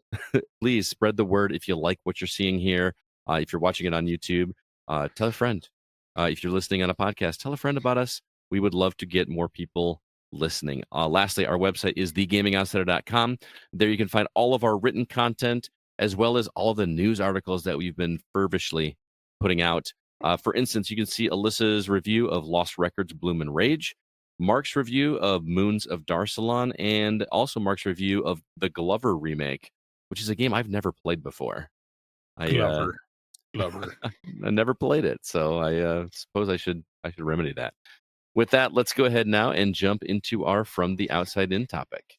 Please spread the word if you like what you're seeing here. If you're watching it on YouTube, tell a friend. If you're listening on a podcast, tell a friend about us. We would love to get more people listening. Lastly, our website is thegamingoutsider.com. There you can find all of our written content as well as all of the news articles that we've been fervishly putting out. For instance, you can see Alyssa's review of Lost Records, Bloom and Rage, Mark's review of Moons of Darsalon, and also Mark's review of the Glover remake, which is a game I've never played before. Glover. I never played it, so I suppose I should remedy that. With that, let's go ahead now and jump into our From the Outside In topic.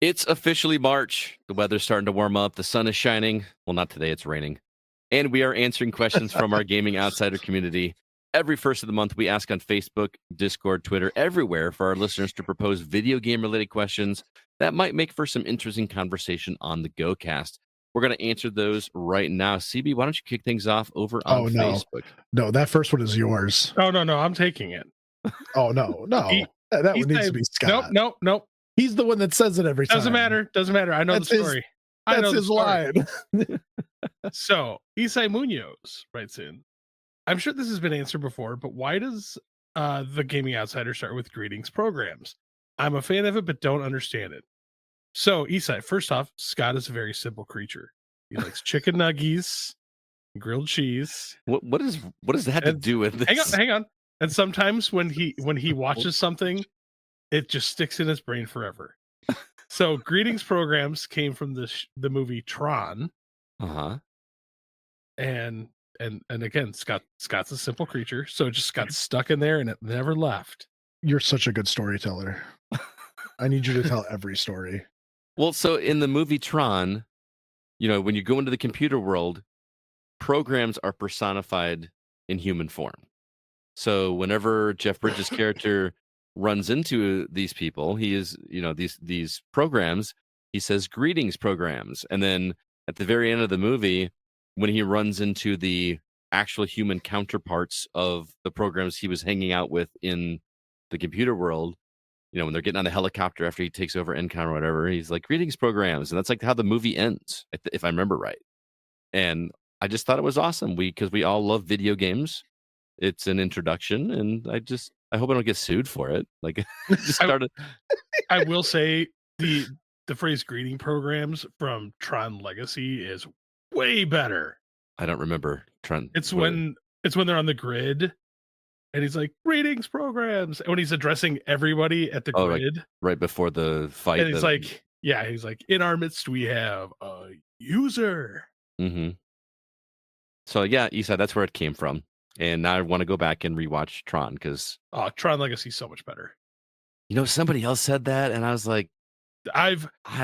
It's officially March. The weather's starting to warm up. The sun is shining. Well, not today. It's raining. And we are answering questions from our Gaming Outsider community. Every first of the month, we ask on Facebook, Discord, Twitter, everywhere for our listeners to propose video game-related questions that might make for some interesting conversation on the GoCast. We're going to answer those right now. CB, why don't you kick things off over on Facebook? No, that first one is yours. No, I'm taking it. Oh, no. That one needs to be Scott. Nope. He's the one that says it every time. Doesn't matter. I know the story. That's his line. So, Isai Munoz writes in, I'm sure this has been answered before, but why does the Gaming Outsider start with greetings programs? I'm a fan of it, but don't understand it. So, Isai, first off, Scott is a very simple creature. He likes chicken nuggies, grilled cheese. What does that have to do with this? Hang on. And sometimes when he watches something, it just sticks in his brain forever. So, greetings programs came from the movie Tron. Uh-huh. And again, Scott's a simple creature, so it just got stuck in there and it never left. You're such a good storyteller. I need you to tell every story. Well, so in the movie Tron, when you go into the computer world, programs are personified in human form. So whenever Jeff Bridges' character runs into these people, he is, these programs, he says, greetings programs. And then at the very end of the movie, when he runs into the actual human counterparts of the programs he was hanging out with in the computer world, when they're getting on the helicopter after he takes over Encon or whatever, he's like, greetings programs. And that's like how the movie ends, if I remember right. And I just thought it was awesome. Because we all love video games. It's an introduction, and I hope I don't get sued for it. Like, just started. I will say the phrase greeting programs from Tron Legacy is way better. I don't remember Tron. It's when they're on the grid and he's like, greetings programs. And when he's addressing everybody at the grid. Like right before the fight. And he's like, in our midst, we have a user. Mm-hmm. So yeah, Isai, that's where it came from. And now I want to go back and rewatch Tron because Tron Legacy is so much better. Somebody else said that, and I was like, I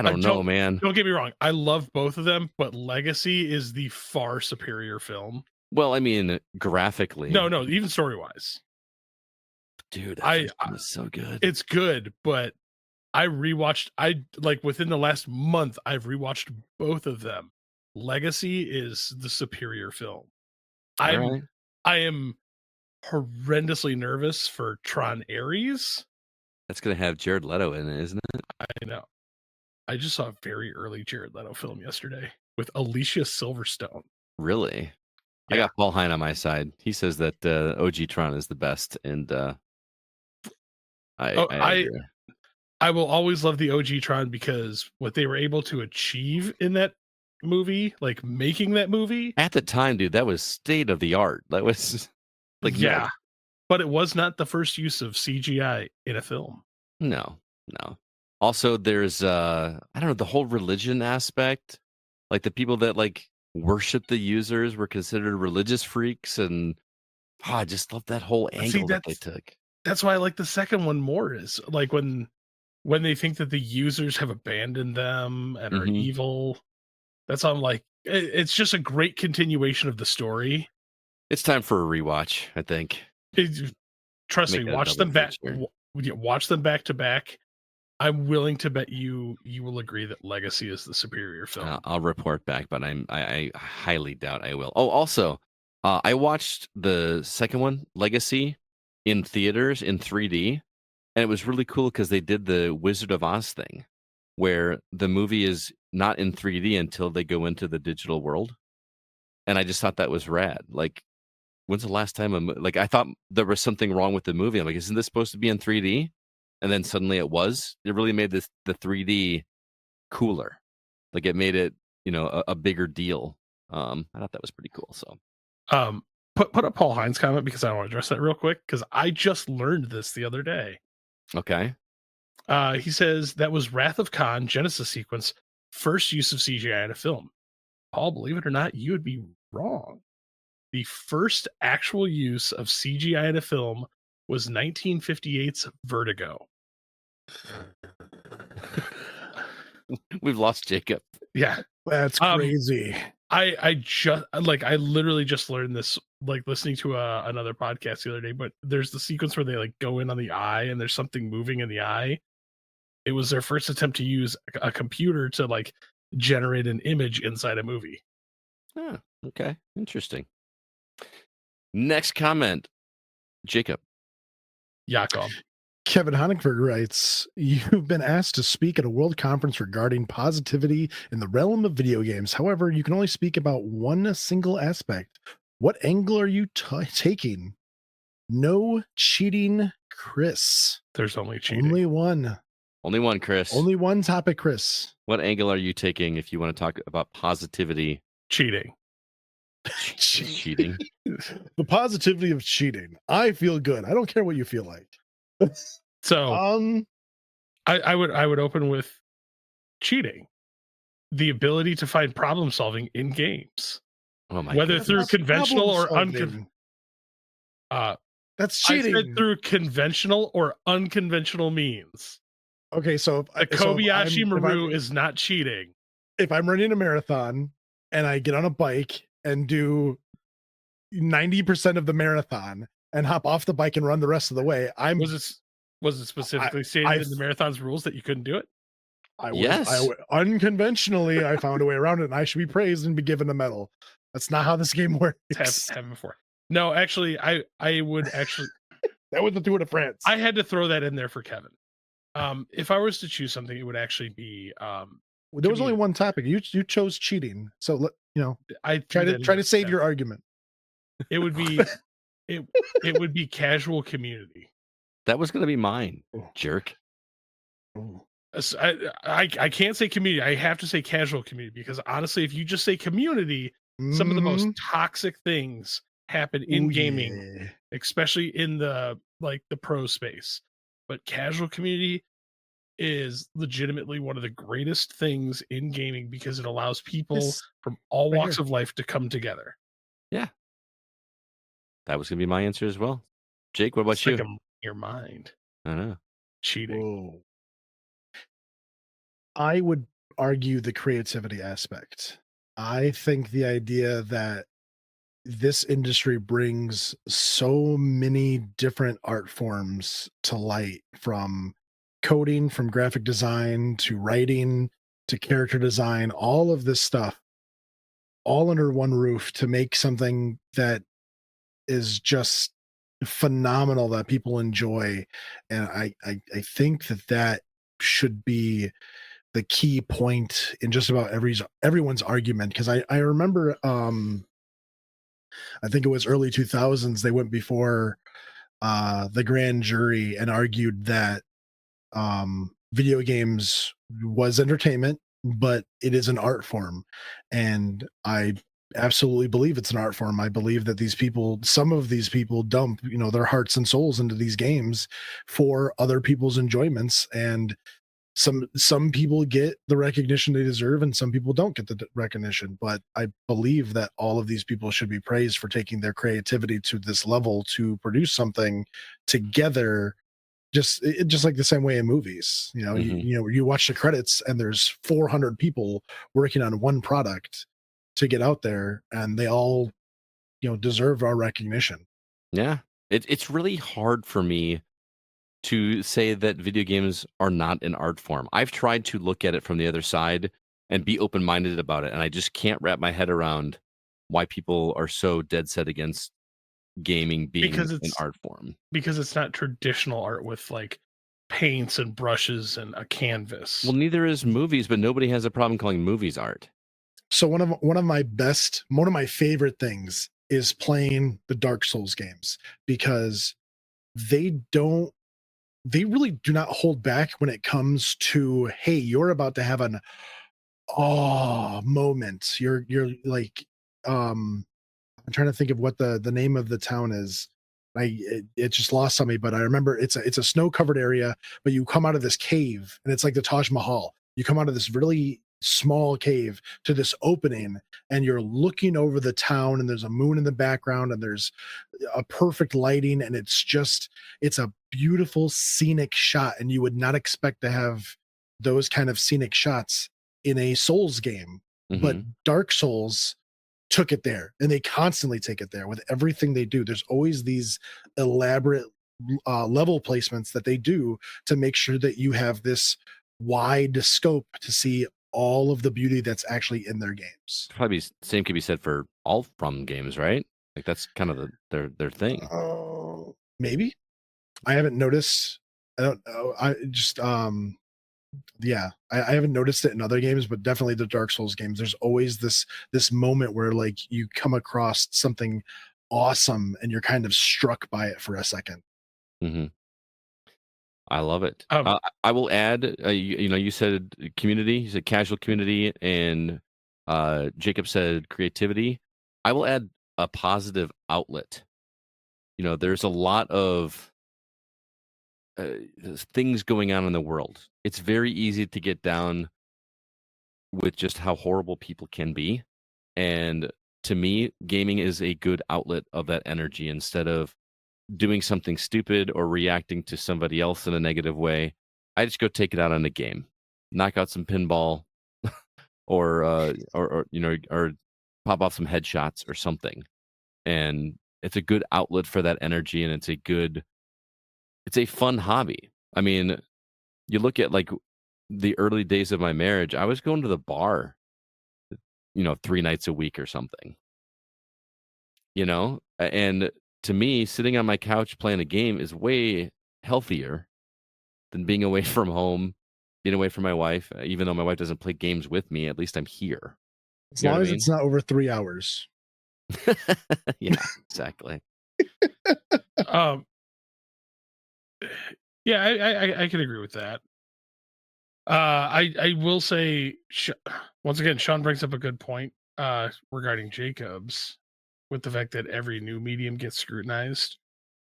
don't know, man. Don't get me wrong. I love both of them, but Legacy is the far superior film. Well, I mean, graphically. No, even story-wise. Dude, that was so good. It's good, but within the last month, I've rewatched both of them. Legacy is the superior film. I am horrendously nervous for Tron Ares. That's going to have Jared Leto in it, isn't it? I know. I just saw a very early Jared Leto film yesterday with Alicia Silverstone. Really? Yeah. I got Paul Hine on my side. He says that OG Tron is the best, and I will always love the OG Tron because what they were able to achieve in that movie, like making that movie at the time, dude, that was state of the art. That was but it was not the first use of CGI in a film. No. Also, there's I don't know, the whole religion aspect. Like the people that like worship the users were considered religious freaks, and I just love that whole angle that they took. That's why I like the second one more. Is like when they think that the users have abandoned them and are evil. That's how I'm like, it's just a great continuation of the story. It's time for a rewatch, I think. Trust me, watch them back. Watch them back to back. I'm willing to bet you will agree that Legacy is the superior film. I'll report back, but I highly doubt I will. Oh, also, I watched the second one, Legacy, in theaters in 3D, and it was really cool because they did the Wizard of Oz thing, where the movie is not in 3D until they go into the digital world, and I just thought that was rad. Like, when's the last time like I thought there was something wrong with the movie? I'm like, isn't this supposed to be in 3D? And then suddenly it was. It really made the 3D cooler. Like it made it, a bigger deal. I thought that was pretty cool. So, put up Paul Hines' comment because I want to address that real quick because I just learned this the other day. Okay. He says that was Wrath of Khan Genesis sequence, first use of CGI in a film. Paul, believe it or not, you would be wrong. The first actual use of CGI in a film was 1958's Vertigo. We've lost Jacob. Yeah, that's crazy. I literally just learned this listening to another podcast the other day. But there's the sequence where they go in on the eye and there's something moving in the eye. It was their first attempt to use a computer to generate an image inside a movie. Oh, okay, interesting. Next comment, Jacob. Jakob. Kevin Honigberg writes, you've been asked to speak at a world conference regarding positivity in the realm of video games. However, you can only speak about one single aspect. What angle are you taking? No cheating, Chris. There's only cheating. Only one. Only one, Chris. Only one topic, Chris. What angle are you taking if you want to talk about positivity? Cheating. Cheating. The positivity of cheating. I feel good. I don't care what you feel like. So I would open with cheating, the ability to find problem solving in games. Oh my whether goodness. Through conventional or unconventional. That's cheating. I said through conventional or unconventional means. Okay, so the Kobayashi Maru is not cheating. If I'm running a marathon and I get on a bike and do 90% of the marathon and hop off the bike and run the rest of the way, was it specifically stated in the marathon's rules that you couldn't do it? Unconventionally, I found a way around it, and I should be praised and be given a medal. That's not how this game works. Have before. No, actually, I would actually. That was the Tour de France. I had to throw that in there for Kevin. If I was to choose something, it would actually be. There was only one topic. You chose cheating, so I try to save your argument. It would be it would be casual community. That was going to be mine, jerk. I can't say community. I have to say casual community because honestly, if you just say community, some of the most toxic things happen in gaming, especially in the pro space. But casual community is legitimately one of the greatest things in gaming because it allows people from all walks of life to come together. Yeah. That was going to be my answer as well. Jake, what about you? Your mind. I know. Cheating. Whoa. I would argue the creativity aspect. I think the idea that this industry brings so many different art forms to light, from coding, from graphic design to writing to character design, all of this stuff all under one roof to make something that is just phenomenal that people enjoy. And I think that should be the key point in just about everyone's argument. Because I remember I think it was early 2000s, they went before the grand jury and argued that video games was entertainment, but it is an art form. And I absolutely believe it's an art form. I believe that some of these people dump, their hearts and souls into these games for other people's enjoyments, and some people get the recognition they deserve and some people don't get the recognition. But I believe that all of these people should be praised for taking their creativity to this level to produce something together, just like the same way in movies. You watch the credits and there's 400 people working on one product to get out there, and they all deserve our recognition. Yeah, it's really hard for me to say that video games are not an art form. I've tried to look at it from the other side and be open-minded about it, and I just can't wrap my head around why people are so dead set against gaming being an art form. Because it's not traditional art with like paints and brushes and a canvas. Well, neither is movies, but nobody has a problem calling movies art. So one of my favorite things is playing the Dark Souls games, because they really do not hold back when it comes to, hey, you're about to have an moment. You're like, I'm trying to think of what the name of the town is. It just lost on me, but I remember it's a snow covered area, but you come out of this cave and it's like the Taj Mahal. You come out of this really small cave to this opening, and you're looking over the town, and there's a moon in the background, and there's a perfect lighting, and it's a beautiful scenic shot, and you would not expect to have those kind of scenic shots in a Souls game. But Dark Souls took it there, and they constantly take it there with everything they do. There's always these elaborate level placements that they do to make sure that you have this wide scope to see all of the beauty that's actually in their games. Probably same could be said for all From games, right? Like that's kind of their thing. Maybe. I haven't noticed. I don't know. I just yeah, I haven't noticed it in other games, but definitely the Dark Souls games. There's always this moment where like you come across something awesome and you're kind of struck by it for a second. Mm-hmm. I love it. I will add, you said community, you said casual community, and Jacob said creativity. I will add a positive outlet. There's a lot of things going on in the world. It's very easy to get down with just how horrible people can be. And to me, gaming is a good outlet of that energy. Instead of doing something stupid or reacting to somebody else in a negative way, I just go take it out on the game, knock out some pinball, or pop off some headshots or something. And it's a good outlet for that energy, and it's a fun hobby. I mean, you look at like the early days of my marriage, I was going to the bar, 3 nights a week or something, and to me, sitting on my couch playing a game is way healthier than being away from home, being away from my wife. Even though my wife doesn't play games with me, at least I'm here. As long as it's not over 3 hours. Yeah, exactly. Yeah, I can agree with that. I will say, once again, Sean brings up a good point regarding Jacobs, with the fact that every new medium gets scrutinized.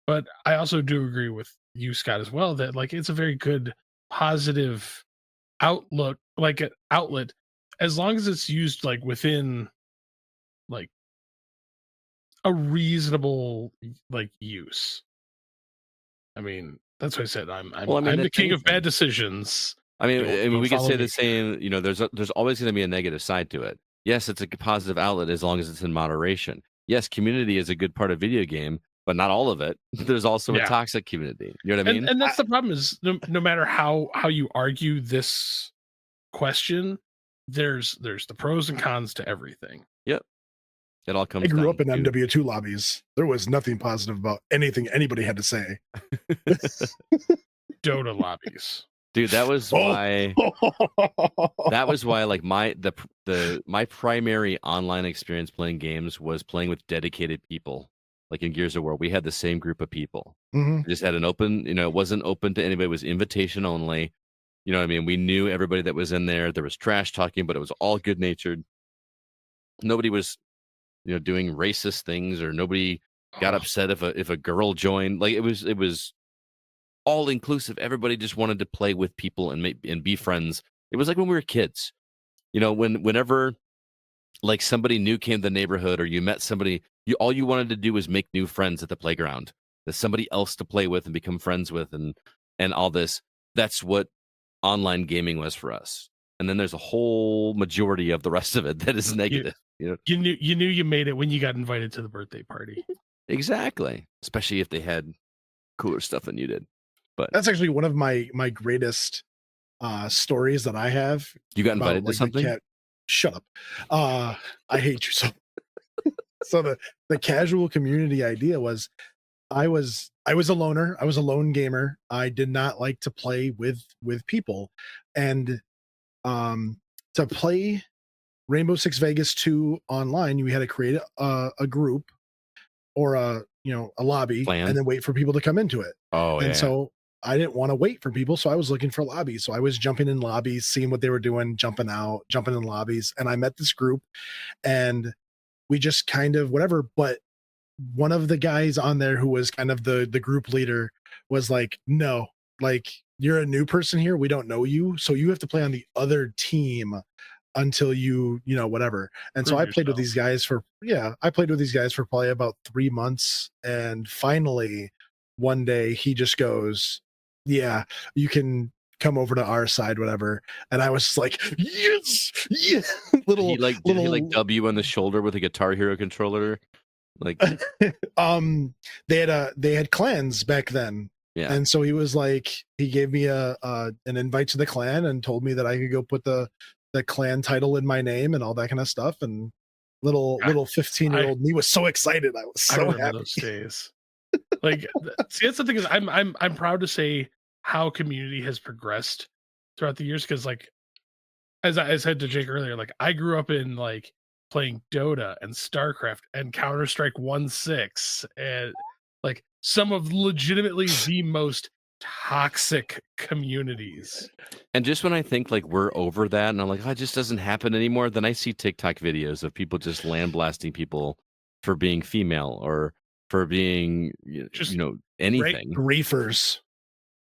But I also do agree with you, Scott, as well, that like it's a very good positive outlet, as long as it's used like within like a reasonable like use. I mean, that's what I said. I'm the king of bad decisions. I mean, we could say the same. There's always going to be a negative side to it. Yes, it's a positive outlet as long as it's in moderation. Yes, community is a good part of video game, but not all of it. There's also a toxic community. You know what I mean? And that's the problem is no matter how you argue this question, there's the pros and cons to everything. Yep. It all comes. I grew up in MW2 lobbies. There was nothing positive about anything anybody had to say. Dota lobbies. Dude, that was why. That was why, like my primary online experience playing games was playing with dedicated people. Like in Gears of War, we had the same group of people. We just had an open. It wasn't open to anybody. It was invitation only. You know what I mean? We knew everybody that was in there. There was trash talking, but it was all good natured. Nobody was doing racist things, or nobody got upset if a girl joined. Like it was all inclusive. Everybody just wanted to play with people and be friends. It was like when we were kids, whenever like somebody new came to the neighborhood, or you met somebody, all you wanted to do was make new friends at the playground. There's somebody else to play with and become friends with, and all this. That's what online gaming was for us. And then there's a whole majority of the rest of it that is negative. You knew you made it when you got invited to the birthday party. Exactly, especially if they had cooler stuff than you did. But that's actually one of my greatest stories that I have. You got invited to something? Shut up. I hate you so. So the casual community idea was, I was a loner. I was a lone gamer. I did not like to play with people, and to play Rainbow Six Vegas 2 online, you had to create a group or a lobby and then wait for people to come into it. And so I didn't want to wait for people, so I was looking for lobbies. So I was jumping in lobbies, seeing what they were doing, jumping out, jumping in lobbies, and I met this group, and we just kind of whatever. But one of the guys on there, who was kind of the group leader, was like, "No, like, you're a new person here. We don't know you, so you have to play on the other team until you whatever." And so I played with these guys for probably about 3 months, and finally one day he just goes, "Yeah, you can come over to our side, whatever." And I was like, yes, yeah. Did he like W on the shoulder with a Guitar Hero controller? Like, they had clans back then. Yeah. And so he was like, he gave me an invite to the clan and told me that I could go put the clan title in my name and all that kind of stuff. And little 15-year-old me was so excited. I was so happy. Those days. Like, see, that's the thing, is I'm proud to say how community has progressed throughout the years, because like, as I said to Jake earlier, like, I grew up in like playing Dota and StarCraft and Counter-Strike 1.6 and like some of legitimately the most toxic communities. And just when I think like we're over that and I'm like, oh, it just doesn't happen anymore, then I see TikTok videos of people just land blasting people for being female or for being anything. Griefers.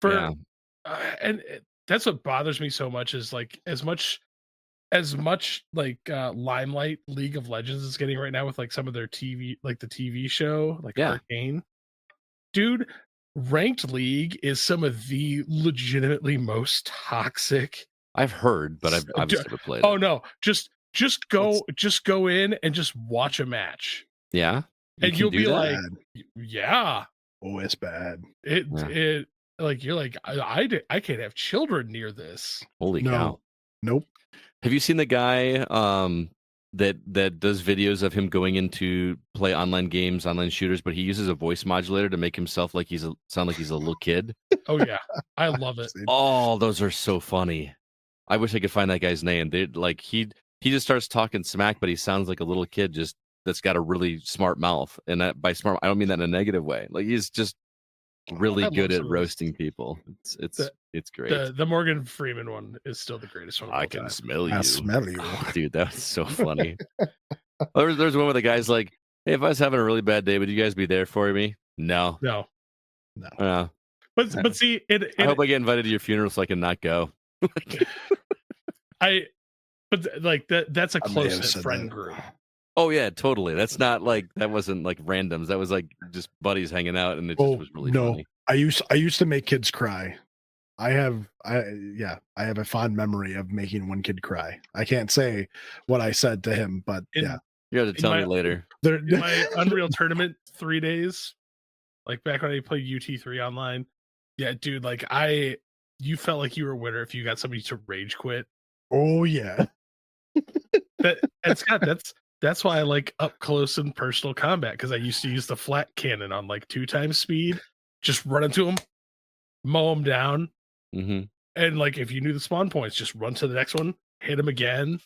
And that's what bothers me so much, is like as much like limelight League of Legends is getting right now with like some of their TV, like the TV show, like Arcane. Dude, Ranked League is some of the legitimately most toxic. I've heard, but I've obviously never played. Oh no, just go in and just watch a match. Yeah, and you'll be like, yeah, oh, it's bad. It like, you're like, I can't have children near this. Holy cow! Nope. Have you seen the guy that does videos of him going into play online games, online shooters, but he uses a voice modulator to make himself sound like he's a little kid? Oh yeah, I love it. Oh, those are so funny. I wish I could find that guy's name. He just starts talking smack, but he sounds like a little kid that's got a really smart mouth. And by smart, I don't mean that in a negative way. Like, he's just really good at roasting people. It's great. The Morgan Freeman one is still the greatest one. I can smell you. I smell you. Dude, that was so funny. There's one where the guy's like, hey, if I was having a really bad day, would you guys be there for me? No. But see, I hope I get invited to your funeral so I can not go. That's a close friend group. Oh yeah, totally. That's not like, that wasn't like randoms. That was like just buddies hanging out, and it just was really funny. I used to make kids cry. I have a fond memory of making one kid cry. I can't say what I said to him, but yeah. You have to tell me later. In my Unreal Tournament 3 days, like back when I played UT3 online, yeah, dude, like you felt like you were a winner if you got somebody to rage quit. Oh yeah. That's why I like up close and personal combat, because I used to use the flat cannon on like 2 times speed, just run into them, mow them down, and like if you knew the spawn points, just run to the next one, hit them again.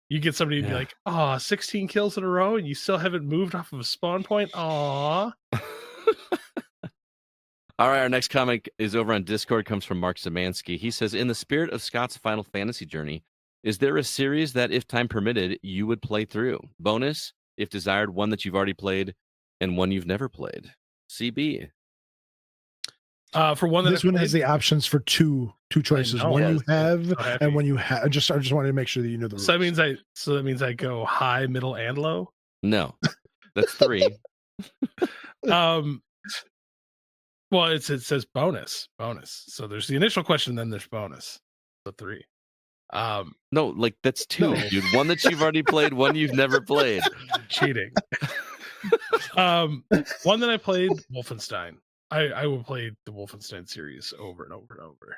You get somebody to be like, 16 kills in a row, and you still haven't moved off of a spawn point. Aw. All right, our next comic is over on Discord, comes from Mark Zemansky. He says, in the spirit of Scott's Final Fantasy journey, is there a series that, if time permitted, you would play through? Bonus, if desired, one that you've already played and one you've never played. CB. For one that this one has the options for two choices. One you have and one you have. I just wanted to make sure that you know the rules. So that means I go high, middle, and low. No, that's 3. Well, it says bonus. So there's the initial question, then there's bonus. So 3. No, like that's 2, dude. One that you've already played, one you've never played. Cheating. One that I played, Wolfenstein. I will play the Wolfenstein series over and over and over.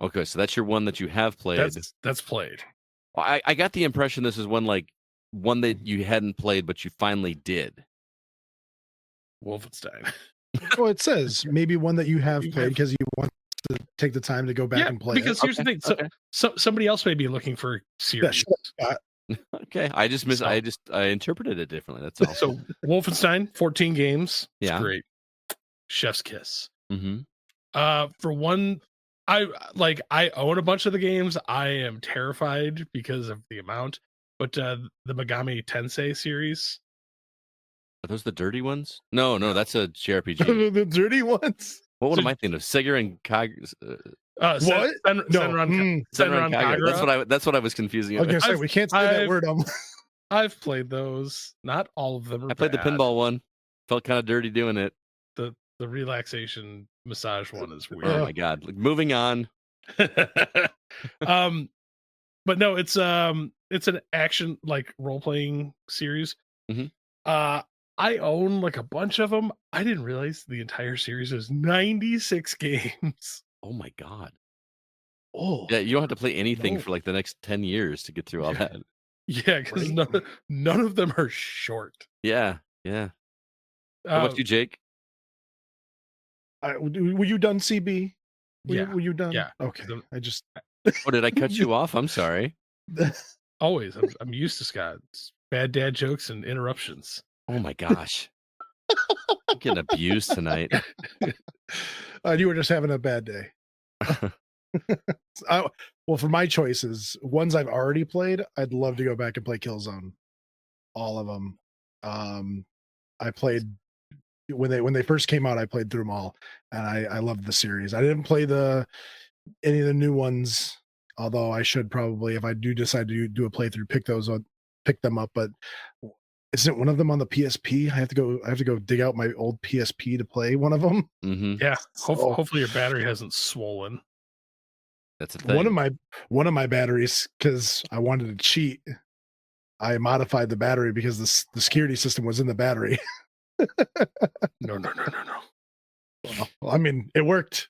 Okay, so that's your one that you have played. That's played. I got the impression this is one that you hadn't played, but you finally did. Wolfenstein. Well, it says maybe one that you have played because you want to take the time to go back and play. Because here's the thing. So somebody else may be looking for a series. Okay, I interpreted it differently. That's all. So Wolfenstein, 14 games. It's yeah, great. Chef's kiss. Mm-hmm. For one, I own a bunch of the games. I am terrified because of the amount. But the Megami Tensei series. Are those the dirty ones? No, that's a JRPG. The dirty ones. What am I thinking of? Seger and Kagura. What? Senran Kagura. That's what I was confusing. I was gonna say we can't say that word. I've played those. Not all of them. I played the pinball one. Felt kind of dirty doing it. The relaxation massage one is weird. Oh my god! Like, moving on. But no, it's an action like role playing series. Mm-hmm. I own like a bunch of them. I didn't realize the entire series is 96 games. Oh my god! Oh yeah, you don't have to play anything for like the next 10 years to get through all that. Yeah, because none of them are short. Yeah. How about you, Jake? Were you done, CB? Were you done? Yeah. Okay. I just. Oh, did I cut you off? I'm sorry. Always. I'm used to Scott's bad dad jokes and interruptions. Oh my gosh. I'm getting abused tonight. You were just having a bad day. Well, for my choices, ones I've already played, I'd love to go back and play Killzone. All of them. I played when they first came out. I played through them all, and I loved the series. I didn't play any of the new ones, although I should probably, if I do decide to do a playthrough, pick them up. But isn't one of them on the PSP? I have to go dig out my old PSP to play one of them. Mm-hmm. Yeah. Hopefully your battery hasn't swollen. That's a thing. One of my batteries, because I wanted to cheat, I modified the battery because the security system was in the battery. No. Well, I mean, it worked,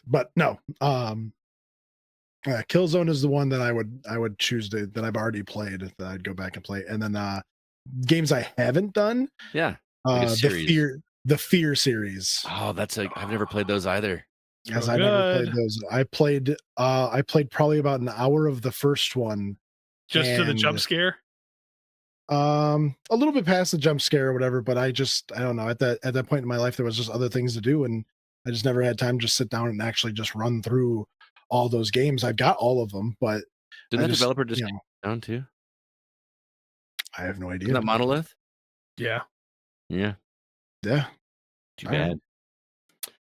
but no. Killzone is the one that I would choose that I've already played, that I'd go back and play. And then games I haven't done. Yeah. Like the Fear series. Oh, I've never played those either. Yes, I never played those. I played probably about an hour of the first one. Just to the jump scare? A little bit past the jump scare or whatever, but I don't know. At that point in my life, there was just other things to do, and I just never had time to sit down and actually just run through all those games. I've got all of them, but did that developer just get down too? I have no idea. Isn't that Monolith? Yeah. Yeah. Too bad.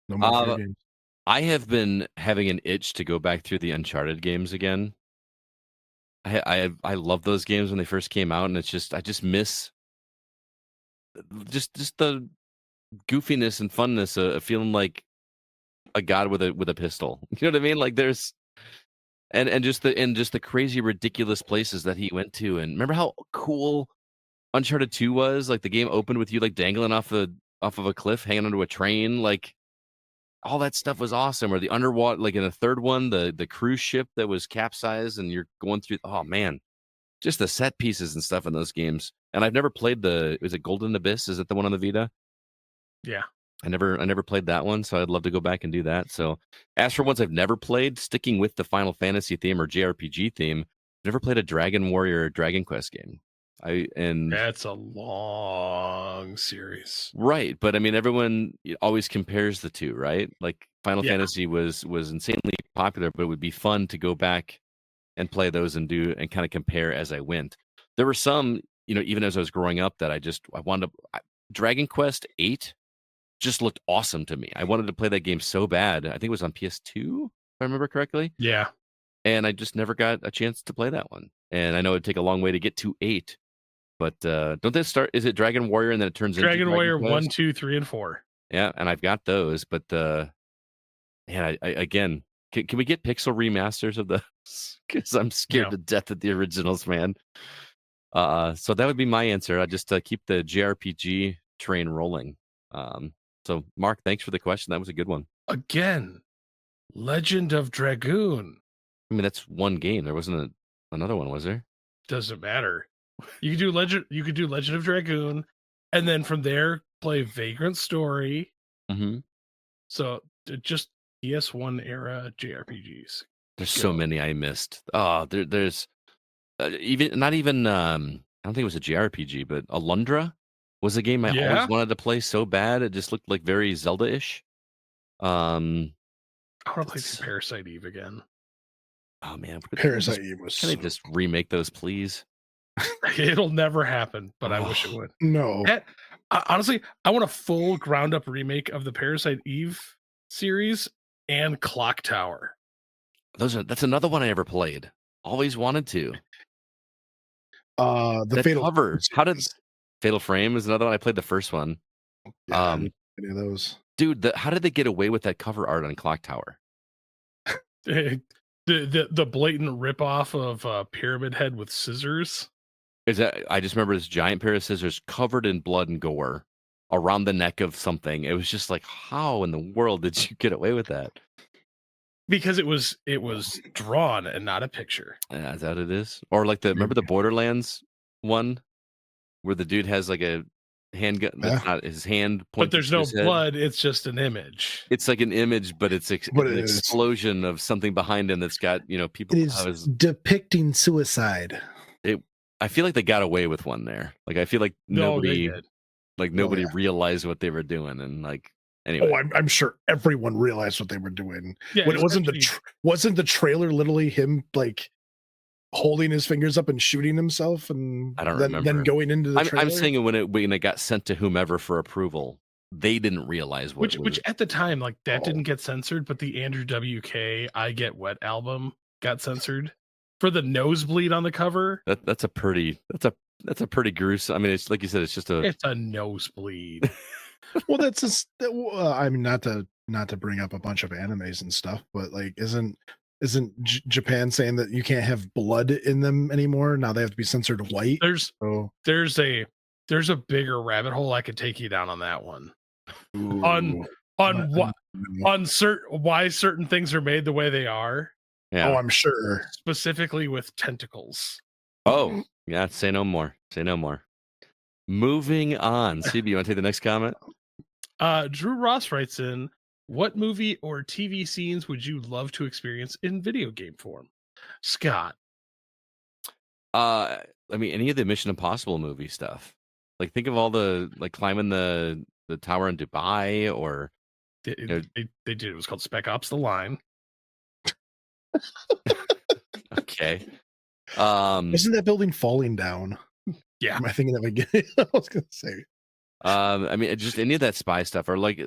No more games. I have been having an itch to go back through the Uncharted games again. I love those games when they first came out, and I just miss just the goofiness and funness of feeling like a god with a pistol. You know what I mean? Like there's and just the crazy ridiculous places that he went to. And remember how cool Uncharted 2 was? Like the game opened with you like dangling off of a cliff, hanging onto a train, like all that stuff was awesome. Or the underwater, like in the third one, the cruise ship that was capsized and you're going through. Oh man, just the set pieces and stuff in those games. And I've never played is it Golden Abyss? Is it the one on the Vita? Yeah. I never played that one, so I'd love to go back and do that. So as for ones I've never played, sticking with the Final Fantasy theme or JRPG theme, I've never played a Dragon Warrior or Dragon Quest game. That's a long series, right? But I mean, everyone always compares the two, right? Like Final Fantasy was insanely popular, but it would be fun to go back and play those and kind of compare as I went. There were some even as I was growing up, that I wanted to. Dragon Quest VIII just looked awesome to me. I wanted to play that game so bad. I think it was on PS2, if I remember correctly. Yeah. And I just never got a chance to play that one. And I know it'd take a long way to get to 8. But don't they start? Is it Dragon Warrior and then it turns into Dragon Warrior Quest? 1, 2, 3, and 4? Yeah, and I've got those. But man, I again, can we get pixel remasters of those? Because I'm scared to death of the originals, man. So that would be my answer. I just keep the JRPG train rolling. So Mark, thanks for the question. That was a good one. Again, Legend of Dragoon. I mean, that's one game. There wasn't another one, was there? Doesn't matter. You could do Legend of Dragoon, and then from there play Vagrant Story. Mm-hmm. So just PS1 era JRPGs. There's so many I missed. Oh, there's even not even I don't think it was a JRPG, but Alundra was a game I always wanted to play so bad. It just looked like very Zelda-ish. I want to play Parasite Eve again. Oh man, Parasite Eve was. Can they just remake those, please? It'll never happen, but I wish it would. No. Honestly, I want a full ground up remake of the Parasite Eve series and Clock Tower. That's another one I ever played. Always wanted to. The Fatal cover. Fatal Frame is another one. I played the first one. Yeah, any of those. Dude, how did they get away with that cover art on Clock Tower? The blatant ripoff of Pyramid Head with scissors. I just remember this giant pair of scissors covered in blood and gore around the neck of something. It was just like, how in the world did you get away with that? Because it was drawn and not a picture. Yeah, is that what it is? Or like remember the Borderlands one where the dude has like a handgun that's not his hand pointed, but there's no blood, it's just an image. It's like an image, but it's an explosion of something behind him that's got people. It is depicting suicide. I feel like they got away with one there. Like I feel like nobody realized what they were doing, and like anyway. Oh, I'm sure everyone realized what they were doing. Yeah, when it wasn't the trailer literally him like holding his fingers up and shooting himself, and I don't remember. Then going into the trailer? I'm saying when it got sent to whomever for approval, they didn't realize what which at the time like that didn't get censored, but the Andrew WK I Get Wet album got censored for the nosebleed on the cover. That's a pretty gruesome. I mean, it's like you said, it's a nosebleed. Well, that's just. I mean, not to bring up a bunch of animes and stuff, but like, isn't Japan saying that you can't have blood in them anymore? Now they have to be censored white. There's a bigger rabbit hole I could take you down on that one. Ooh. On why certain things are made the way they are. Yeah. Oh, I'm sure. Specifically with tentacles. Oh, yeah. Say no more. Say no more. Moving on. CB, you want to take the next comment? Drew Ross writes in, what movie or TV scenes would you love to experience in video game form? Scott. I mean, any of the Mission Impossible movie stuff. Like, think of all the climbing the tower in Dubai, or they did. It was called Spec Ops: The Line. Okay. Isn't that building falling down? Yeah. Am I thinking of again? I was gonna say. I mean, just any of that spy stuff, or like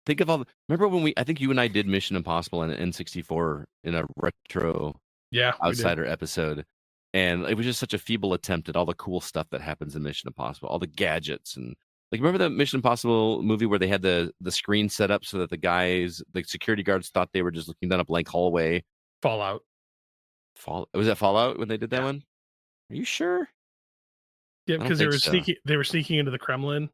think of all. Remember when I think you and I did Mission Impossible in N64 in a retro outsider episode, and it was just such a feeble attempt at all the cool stuff that happens in Mission Impossible, all the gadgets, and like remember the Mission Impossible movie where they had the screen set up so that the security guards thought they were just looking down a blank hallway. Fallout. Was that Fallout when they did that one? Are you sure? Yeah, because they were sneaking into the Kremlin.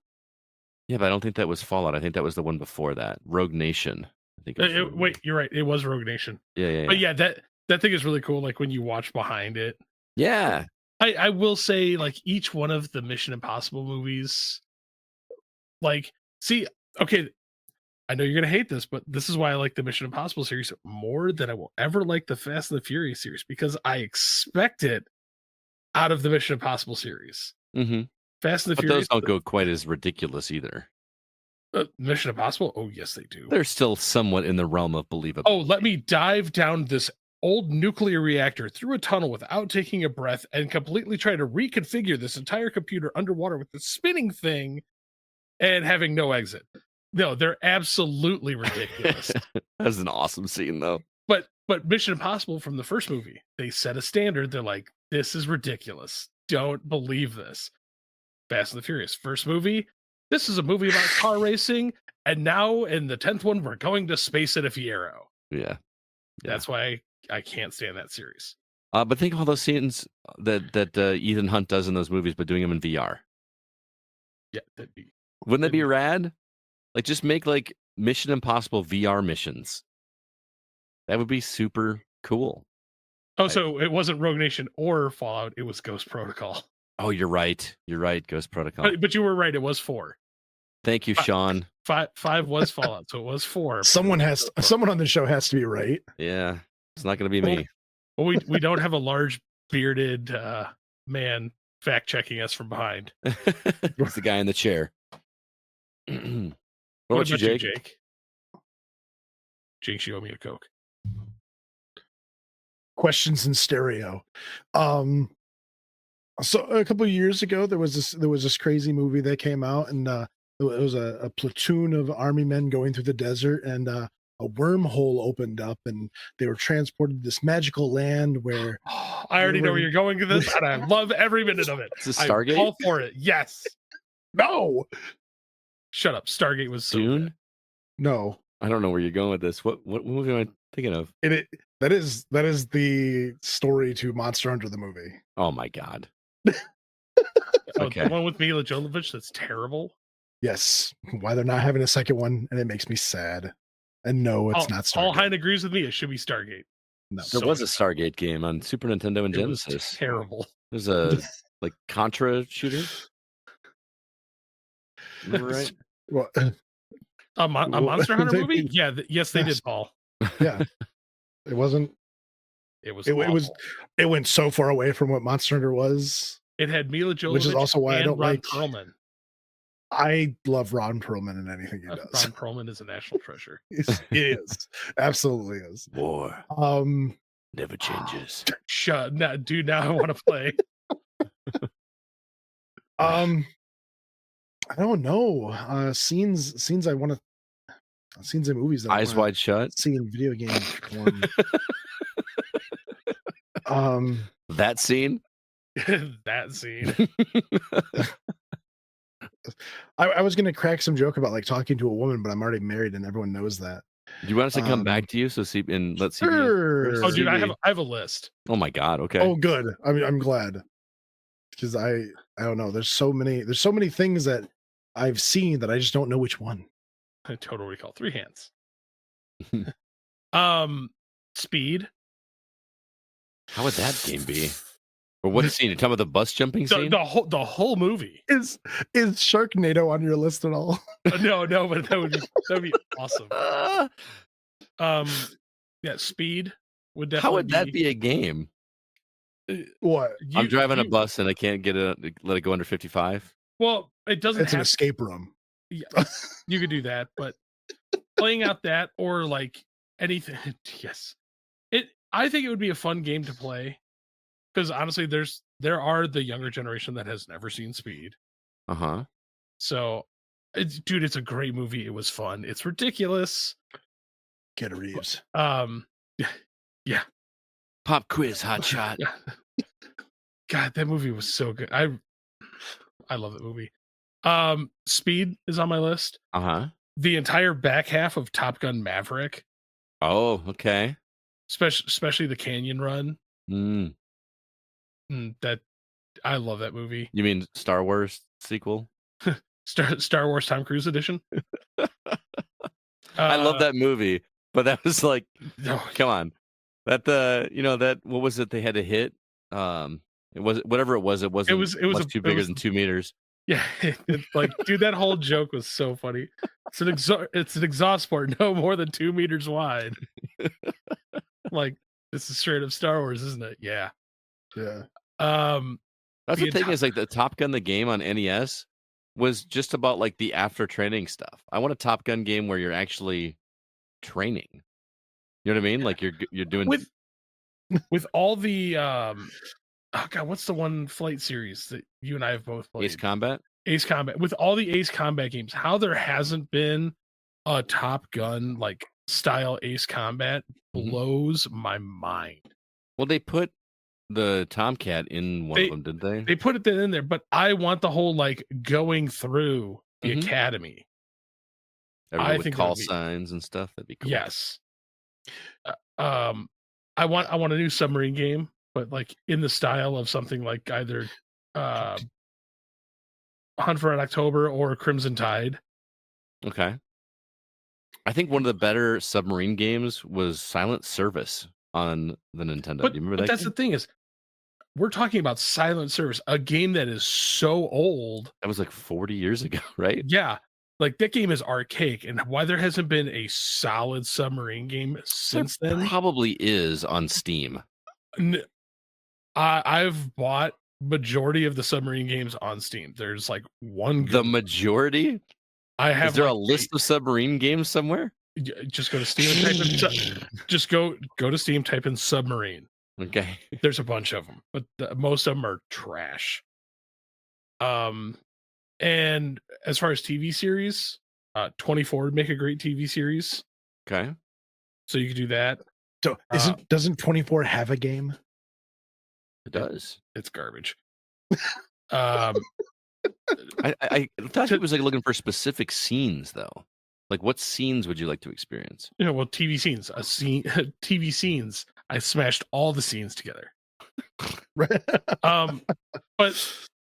Yeah, but I don't think that was Fallout. I think that was the one before that, Rogue Nation. I think. Wait, you're right. It was Rogue Nation. Yeah. But yeah, that thing is really cool. Like when you watch behind it. Yeah. I will say, like each one of the Mission Impossible movies, like, see, okay, I know you're gonna hate this, but this is why I like the Mission Impossible series more than I will ever like the Fast and the Furious series, because I expect it out of the Mission Impossible series. Mm-hmm. Fast and the but Furious. Those don't go quite as ridiculous either. Mission Impossible? Oh, yes, they do. They're still somewhat in the realm of believable. Oh, let me dive down this old nuclear reactor through a tunnel without taking a breath and completely try to reconfigure this entire computer underwater with this spinning thing and having no exit. No, they're absolutely ridiculous. That's an awesome scene, though. But Mission Impossible from the first movie, they set a standard. They're like, this is ridiculous. Don't believe this. Fast and the Furious, first movie, this is a movie about car racing, and now in the 10th one, we're going to space in a Fiero. Yeah. That's why I can't stand that series. But think of all those scenes that Ethan Hunt does in those movies, but doing them in VR. Yeah, wouldn't that be rad? Like, just make like Mission Impossible VR missions. That would be super cool. Oh, so it wasn't Rogue Nation or Fallout; it was Ghost Protocol. Oh, you're right. You're right. Ghost Protocol. But you were right. It was 4. Thank you, Sean. Five was Fallout, so it was 4. Someone on the show has to be right. Yeah, it's not going to be me. Well, we don't have a large bearded man fact checking us from behind. It's the guy in the chair. What about you, Jake? Jinx, you owe me a Coke. Questions in stereo. So a couple of years ago, there was this crazy movie that came out, and it was a platoon of army men going through the desert, and a wormhole opened up, and they were transported to this magical land where I already know where you're going with this, and I love every minute of it. It's a Stargate? I'm all for it. Yes. No. Shut up. Stargate was so Dune? good. No. I don't know where you're going with this. What movie am I thinking of? That is the story to Monster Hunter the movie. Oh my god. Okay. The one with Mila Jovovich that's terrible. Yes. Why they're not having a second one, and it makes me sad. And no, it's not Stargate. All Hein agrees with me. It should be Stargate. No, there was a Stargate game on Super Nintendo and Genesis. Terrible. There's a like Contra shooter. Remember right? Well, a Monster Hunter movie? Yeah. Yes, they did, Paul. Yeah. It wasn't. It went so far away from what Monster Hunter was. It had Mila Jovovich, which is also why I don't Ron like Perlman. I love Ron Perlman in anything he does. Ron Perlman is a national treasure. It is. Absolutely is. War never changes. Dude, now I want to play. I don't know. Scenes I want to. Scenes in movies that Eyes Wide Shut. See in video game form. That scene. That scene. I was gonna crack some joke about like talking to a woman, but I'm already married and everyone knows that. Do you want us to come back to you let's see? Sure. Oh, dude, I have a list. Oh my god. Okay. Oh, good. I'm glad because I don't know. There's so many things that I've seen that I just don't know which one. Total Recall, 3 hands. Speed. How would that game be? Or what scene? You're talking about the bus jumping scene? The whole movie. Is Sharknado on your list at all? No, but that would be awesome. Yeah, Speed would definitely. How would that be a game? What? I'm driving a bus and I can't let it go under 55. Well, it doesn't. It's an escape room. Yeah, you could do that, but playing out that or like anything. Yes, I think it would be a fun game to play because honestly, there are the younger generation that has never seen Speed. So, it's a great movie. It was fun. It's ridiculous. Keanu Reeves. Yeah. Pop quiz, hot shot. God, that movie was so good. I love that movie. Speed is on my list. The entire back half of Top Gun Maverick. Oh, okay. Especially the canyon run. That I love that movie. You mean Star Wars sequel? Star Wars Tom Cruise edition. I love that movie, but that was like, come on, that what was it they had to hit? It was whatever it was. It wasn't. It was too bigger than 2 meters. Yeah, like dude, that whole joke was so funny. It's an exhaust port no more than 2 meters wide. Like this is straight up Star Wars, isn't it? Yeah. That's the thing is like the Top Gun the game on NES was just about like the after training stuff. I want a Top Gun game where you're actually training. You know what I mean? Like you're doing with all the oh god, what's the one flight series that you and I have both played? Ace Combat. Ace Combat. With all the Ace Combat games, how there hasn't been a Top Gun like style Ace Combat blows my mind. Well, they put the Tomcat in one of them, didn't they? They put it in there, but I want the whole like going through the academy. Everyone with call signs and stuff. That'd be cool. Yes. I want a new submarine game, but like in the style of something like either Hunt for Red October or Crimson Tide. Okay. I think one of the better submarine games was Silent Service on the Nintendo. Do you remember that? But that's the thing is, we're talking about Silent Service, a game that is so old. That was like 40 years ago, right? Yeah. Like that game is archaic, and why there hasn't been a solid submarine game since then? Probably is on Steam. I've bought majority of the submarine games on Steam. There's like one. The majority? I have. Is there a list of submarine games somewhere? Just go to Steam and type in. Just go to Steam, type in submarine. Okay. There's a bunch of them, but most of them are trash. And as far as TV series, 24 would make a great TV series. Okay. So you could do that. So doesn't 24 have a game? It does. It's garbage. I thought he was like looking for specific scenes though. Like what scenes would you like to experience? Well, TV scenes. TV scenes. I smashed all the scenes together. But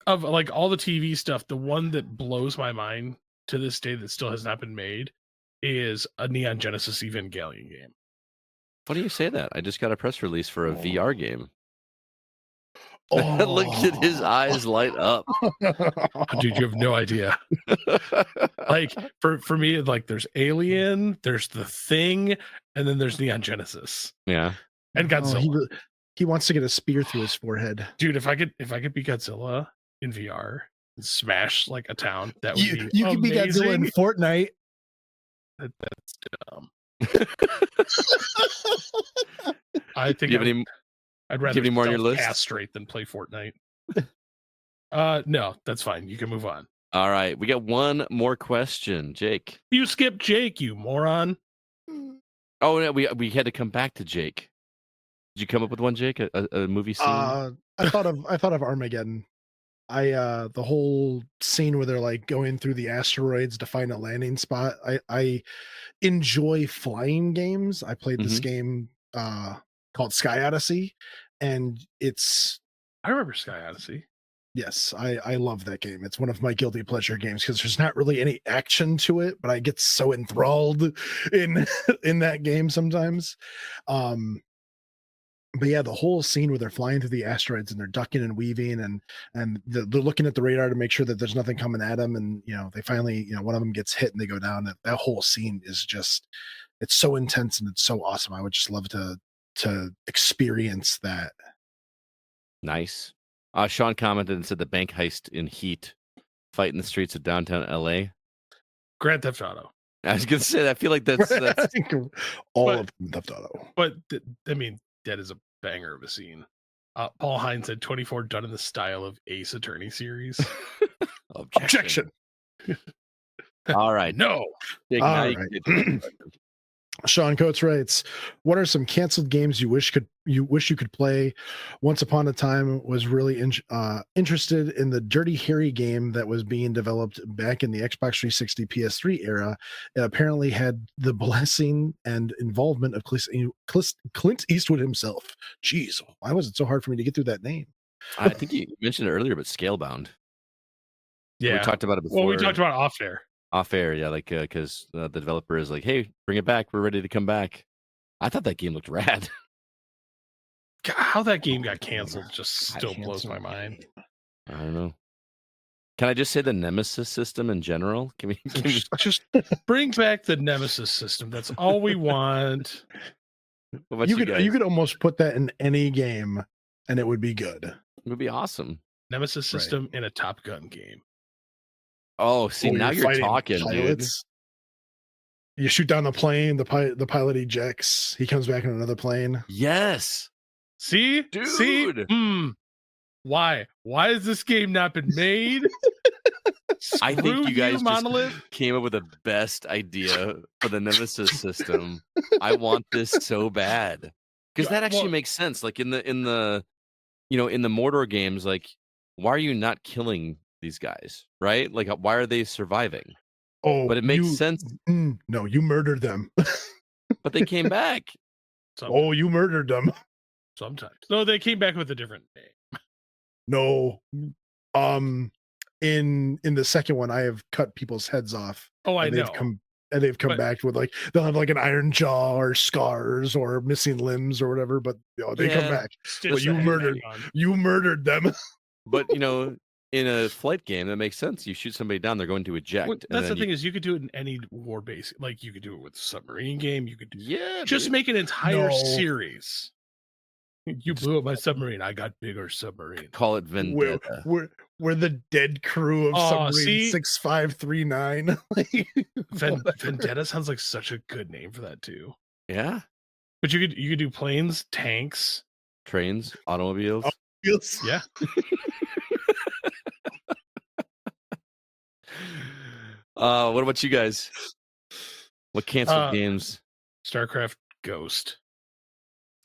of like all the TV stuff, the one that blows my mind to this day that still has not been made is a Neon Genesis Evangelion game. Funny you say that. I just got a press release for a VR game. Look at his eyes light up. Dude, you have no idea. Like for me, like there's Alien, there's The Thing, and then there's Neon Genesis. Yeah. And Godzilla. He wants to get a spear through his forehead. Dude, if I could be Godzilla in VR and smash like a town, that would be you could be Godzilla in Fortnite. That's dumb. I think I'd rather any more on your list? Castrate than play Fortnite. No, that's fine. You can move on. All right, we got one more question, Jake. You skipped Jake, you moron. Oh, no, we had to come back to Jake. Did you come up with one, Jake? A movie scene? I thought of Armageddon. The whole scene where they're like going through the asteroids to find a landing spot. I enjoy flying games. I played this game called Sky Odyssey, and I remember Sky Odyssey. Yes, I love that game. It's one of my guilty pleasure games because there's not really any action to it, but I get so enthralled in that game sometimes. But yeah, the whole scene where they're flying through the asteroids and they're ducking and weaving and they're looking at the radar to make sure that there's nothing coming at them, and they finally one of them gets hit and they go down. That whole scene is it's so intense and it's so awesome. I would just love to experience that. Nice. Sean commented and said the bank heist in Heat, fight in the streets of downtown LA. Grand Theft Auto. I was gonna say that. I feel like that's all of Theft Auto. But I mean, that is a banger of a scene. Paul Hines said 24 done in the style of Ace Attorney series. Objection. All right. No. Jake, all right. Sean Coates writes, "What are some canceled games you wish you could play? Once upon a time, was really interested in the Dirty Harry game that was being developed back in the Xbox 360 PS3 era. It apparently had the blessing and involvement of Clint Eastwood himself. Jeez, why was it so hard for me to get through that name?" I think you mentioned it earlier, but Scalebound. Yeah, we talked about it before. Well, we talked about it off air. Off air, yeah, like because the developer is like, "Hey, bring it back. We're ready to come back." I thought that game looked rad. God, how that game got canceled just still blows my mind. I don't know. Can I just say the Nemesis system in general? Can we just bring back the Nemesis system? That's all we want. You could almost put that in any game, and it would be good. It would be awesome. Nemesis system in a Top Gun game. Oh, see, now you're talking, pilots. Dude. You shoot down the plane, the pilot ejects, he comes back in another plane. Yes. See? Why has this game not been made? I think you guys Monolith. just came up with the best idea for the Nemesis system. I want this so bad because that actually makes sense. Like in the Mordor games, like why are you not killing these guys, right? Like why are they surviving? Oh, but it makes sense. No, you murdered them. But they came back. Sometimes. Oh, you murdered them. Sometimes. No, they came back with a different name. No. In the second one, I have cut people's heads off. Oh, I know. They've come back with like they'll have like an iron jaw or scars or missing limbs or whatever, but they come back. But you murdered them. But in a flight game, that makes sense. You shoot somebody down, they're going to eject. Well, that's the thing is you could do it in any war base. Like you could do it with a submarine game. You could make an entire series. You blew up my submarine. I got bigger submarine. Call it Vendetta. We're the dead crew of submarine 6539. Vendetta sounds like such a good name for that too. Yeah, but you could do planes, tanks, trains, automobiles. Yeah. What about you guys? What canceled games? StarCraft Ghost.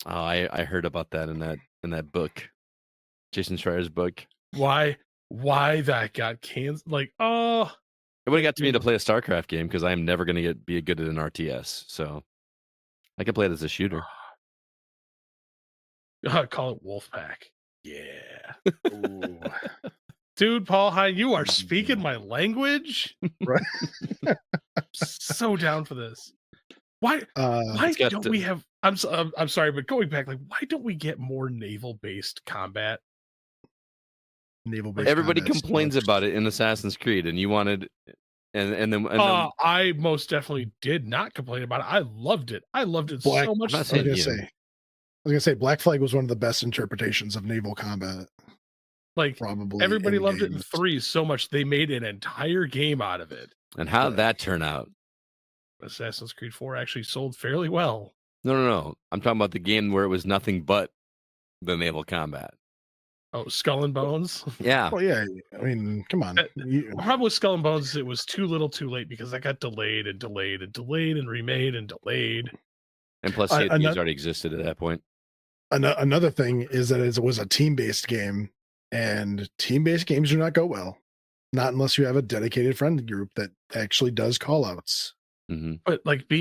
Oh, I heard about that in that book, Jason Schreier's book. Why that got canceled? Like, it would have got to me to play a StarCraft game because I am never going to be good at an RTS, so I can play it as a shooter. Call it Wolfpack. Yeah. Dude, Paul Hine, you are speaking my language. Right. So down for this. Why don't we have? I'm sorry, but going back, like, why don't we get more naval-based combat? Everybody complains about it in Assassin's Creed, and you wanted, and then I most definitely did not complain about it. I loved it. So much. I was gonna say Black Flag was one of the best interpretations of naval combat. Like probably everybody loved it in 3 so much they made an entire game out of it. And how did that turn out? Assassin's Creed 4 actually sold fairly well. No. I'm talking about the game where it was nothing but the naval combat. Oh, Skull and Bones? Yeah. Well, yeah. I mean, come on. The problem with Skull and Bones is it was too little too late because that got delayed and remade and delayed. And plus, Yetees already existed at that point. Another thing is that it was a team-based game, and team-based games do not go well. Not unless you have a dedicated friend group that actually does call-outs. Mm-hmm. But like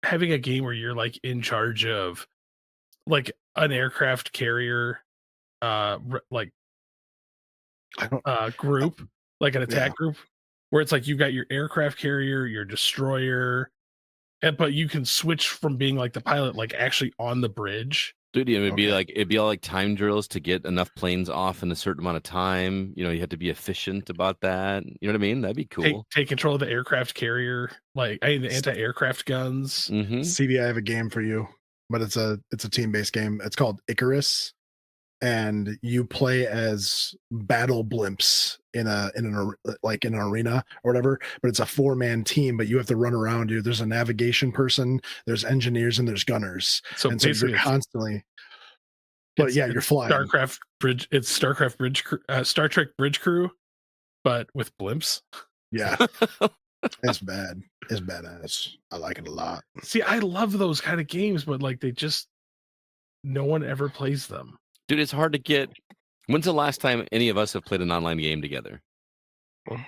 having a game where you're like in charge of like an aircraft carrier group, like an attack group, where it's like you've got your aircraft carrier, your destroyer, but you can switch from being like the pilot, like actually on the bridge. Dude, it'd be all like time drills to get enough planes off in a certain amount of time. You have to be efficient about that. You know what I mean? That'd be cool. Take control of the aircraft carrier, the anti-aircraft guns. Mm-hmm. CV, I have a game for you, but it's a team-based game. It's called Icarus, and you play as battle blimps in an arena or whatever. But it's a 4-man team. But you have to run around. There's a navigation person, there's engineers, and there's gunners. So you're constantly. But you're flying. StarCraft bridge. It's StarCraft bridge. Star Trek bridge crew, but with blimps. Yeah. It's bad. It's badass. I like it a lot. See, I love those kind of games, but like no one ever plays them. Dude, it's hard to get. When's the last time any of us have played an online game together? Well,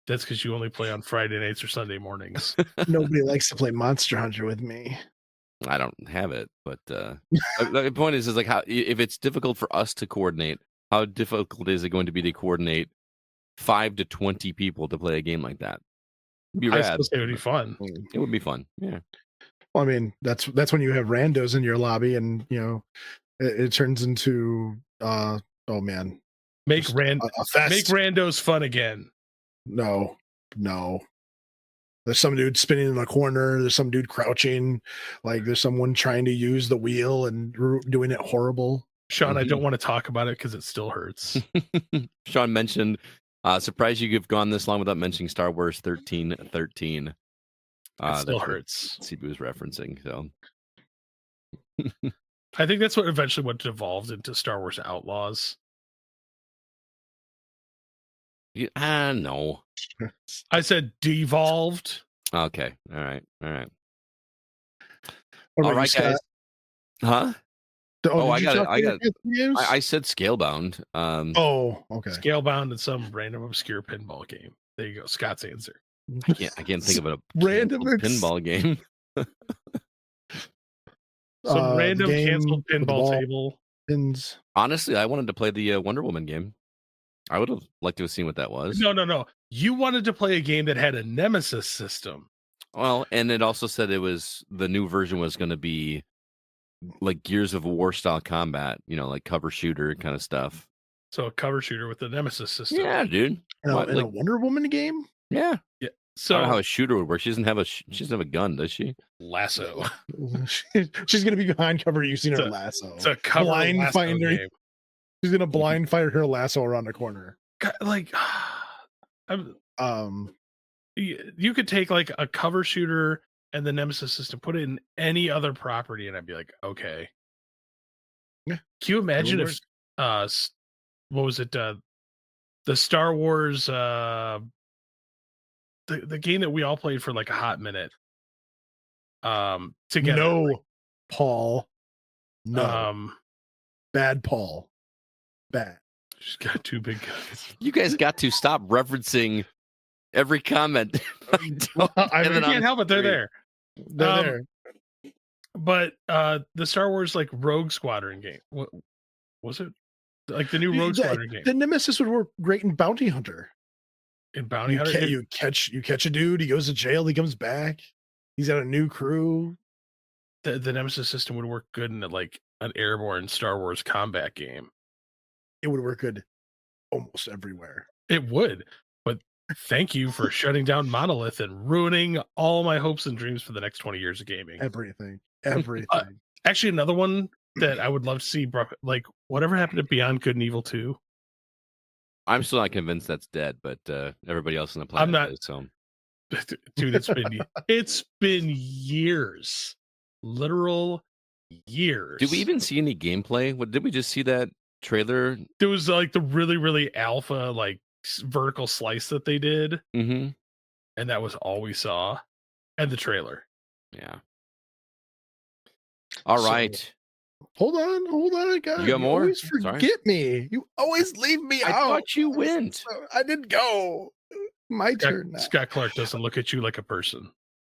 that's because you only play on Friday nights or Sunday mornings. Nobody likes to play Monster Hunter with me. I don't have it, but the point is like how if it's difficult for us to coordinate, how difficult is it going to be to coordinate 5 to 20 people to play a game like that? It'd be rad. It would be fun. It would be fun. Yeah. Well, I mean, that's when you have randos in your lobby, and it turns into oh man, make randos fun again. No. There's some dude spinning in a corner. There's some dude crouching. Like there's someone trying to use the wheel and doing it horrible. Sean, I don't want to talk about it because it still hurts. Sean mentioned, surprised you've gone this long without mentioning Star Wars 1313. It still hurts. CB was referencing. So I think that's what eventually what evolved into Star Wars Outlaws. No. I said devolved. Okay. All right. What All about right, you, Scott? guys. Huh? I got it. I said Scalebound. Okay. Scalebound and some random obscure pinball game. There you go. Scott's answer. I can't think of a random pinball game. Some random canceled pinball table. Pins. Honestly, I wanted to play the Wonder Woman game. I would have liked to have seen what that was. No. You wanted to play a game that had a Nemesis system. Well, and it also said the new version was going to be like Gears of War style combat, like cover shooter kind of stuff. So a cover shooter with the Nemesis system. Yeah, dude. In a Wonder Woman game? Yeah. So I don't know how a shooter would work. She doesn't have a gun, does she? Lasso. She's gonna be behind cover using her lasso. It's a cover blind lasso finder. game. She's gonna blind fire her lasso around the corner. Like, you could take like a cover shooter and the Nemesis system, put it in any other property, and I'd be like, okay. Yeah. Can you imagine if what was it? The Star Wars the game that we all played for like a hot minute. Together. No, Paul. No. Bad Paul. Bad. She's got two big guns. You guys got to stop referencing every comment. I can't help it. They're there. They're there. But the Star Wars like Rogue Squadron game. What was it? Like the new Rogue Squadron game. The Nemesis would work great in Bounty Hunter. In Bounty Hunter, you catch a dude. He goes to jail. He comes back. He's got a new crew. The Nemesis system would work good in like an airborne Star Wars combat game. It would work good almost everywhere. It would. But thank you for shutting down Monolith and ruining all my hopes and dreams for the next 20 years of gaming. Everything. Actually, another one that I would love to see, like whatever happened to Beyond Good and Evil 2. I'm still not convinced that's dead, but everybody else in the planet I'm not. is, so. Dude, it's been years, literal years. Did we even see any gameplay? Did we just see that trailer? There was like the really, really alpha, like vertical slice that they did, and that was all we saw, and the trailer. Yeah. All right. Hold on, guys. You got more? You always forget me. You always leave me out. I thought you went. I didn't go. My turn now. Scott Clark doesn't look at you like a person.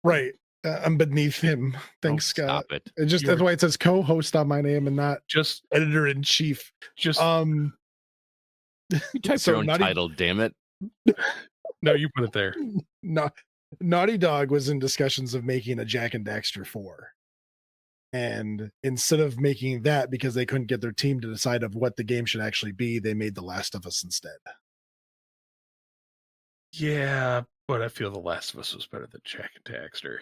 Right. I'm beneath him. Thanks, Scott. Stop it. That's why it says co-host on my name and not just editor-in-chief. Just you typed your own title, damn it. No, you put it there. No, Naughty Dog was in discussions of making a Jack and Daxter 4. And instead of making that, because they couldn't get their team to decide of what the game should actually be, they made The Last of Us instead. Yeah, but I feel The Last of Us was better than Jack and Daxter.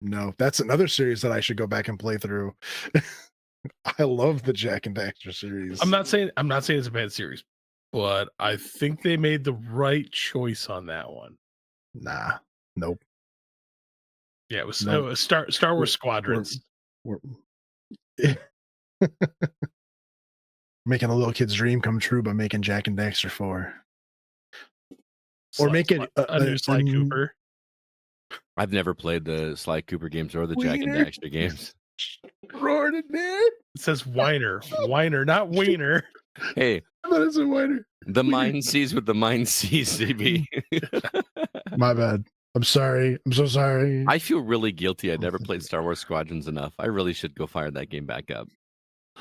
No, that's another series that I should go back and play through. I love the Jack and Daxter series. I'm not saying it's a bad series, but I think they made the right choice on that one. Nah, nope. Yeah, it was Star Wars Squadrons. We're making a little kid's dream come true by making Jack and Daxter 4. Or making a new Sly Cooper. I've never played the Sly Cooper games or the Jack and Daxter games. Roared it, man. It says whiner, not wiener. Hey, I thought it said whiner. The mind sees what the mind sees, CB. My bad. I'm sorry. I'm so sorry. I feel really guilty. I never played Star Wars Squadrons enough. I really should go fire that game back up.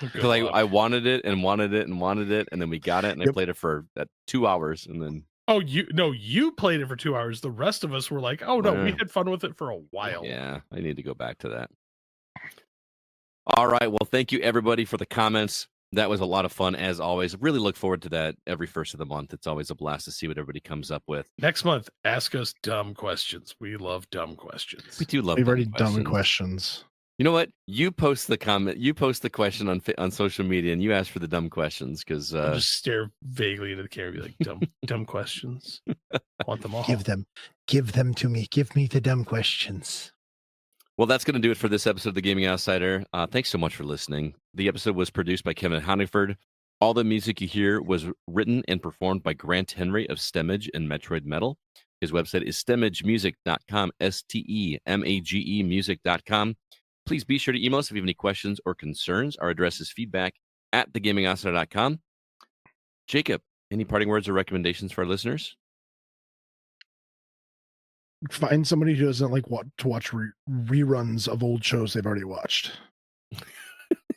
Because I wanted it, and then we got it, and I played it for 2 hours, and then. Oh, you played it for 2 hours. The rest of us were like, oh no, we had fun with it for a while. Yeah, I need to go back to that. All right. Well, thank you everybody for the comments. That was a lot of fun as always. Really look forward to that every first of the month. It's always a blast to see what everybody comes up with. Next month, ask us dumb questions. We love dumb questions. We do love. We've already done questions. You know what? You post the comment. You post the question on social media, and you ask for the dumb questions because I'll just stare vaguely into the camera, and be like, dumb questions. I want them all. Give them to me. Give me the dumb questions. Well, that's going to do it for this episode of The Gaming Outsider. Thanks so much for listening. The episode was produced by Kevin Honeyford. All the music you hear was written and performed by Grant Henry of Stemage and Metroid Metal. His website is stemagemusic.com, STEMAGE music.com. Please be sure to email us if you have any questions or concerns. Our address is feedback@thegamingoutsider.com. Jacob, any parting words or recommendations for our listeners? Find somebody who doesn't like to watch reruns of old shows they've already watched.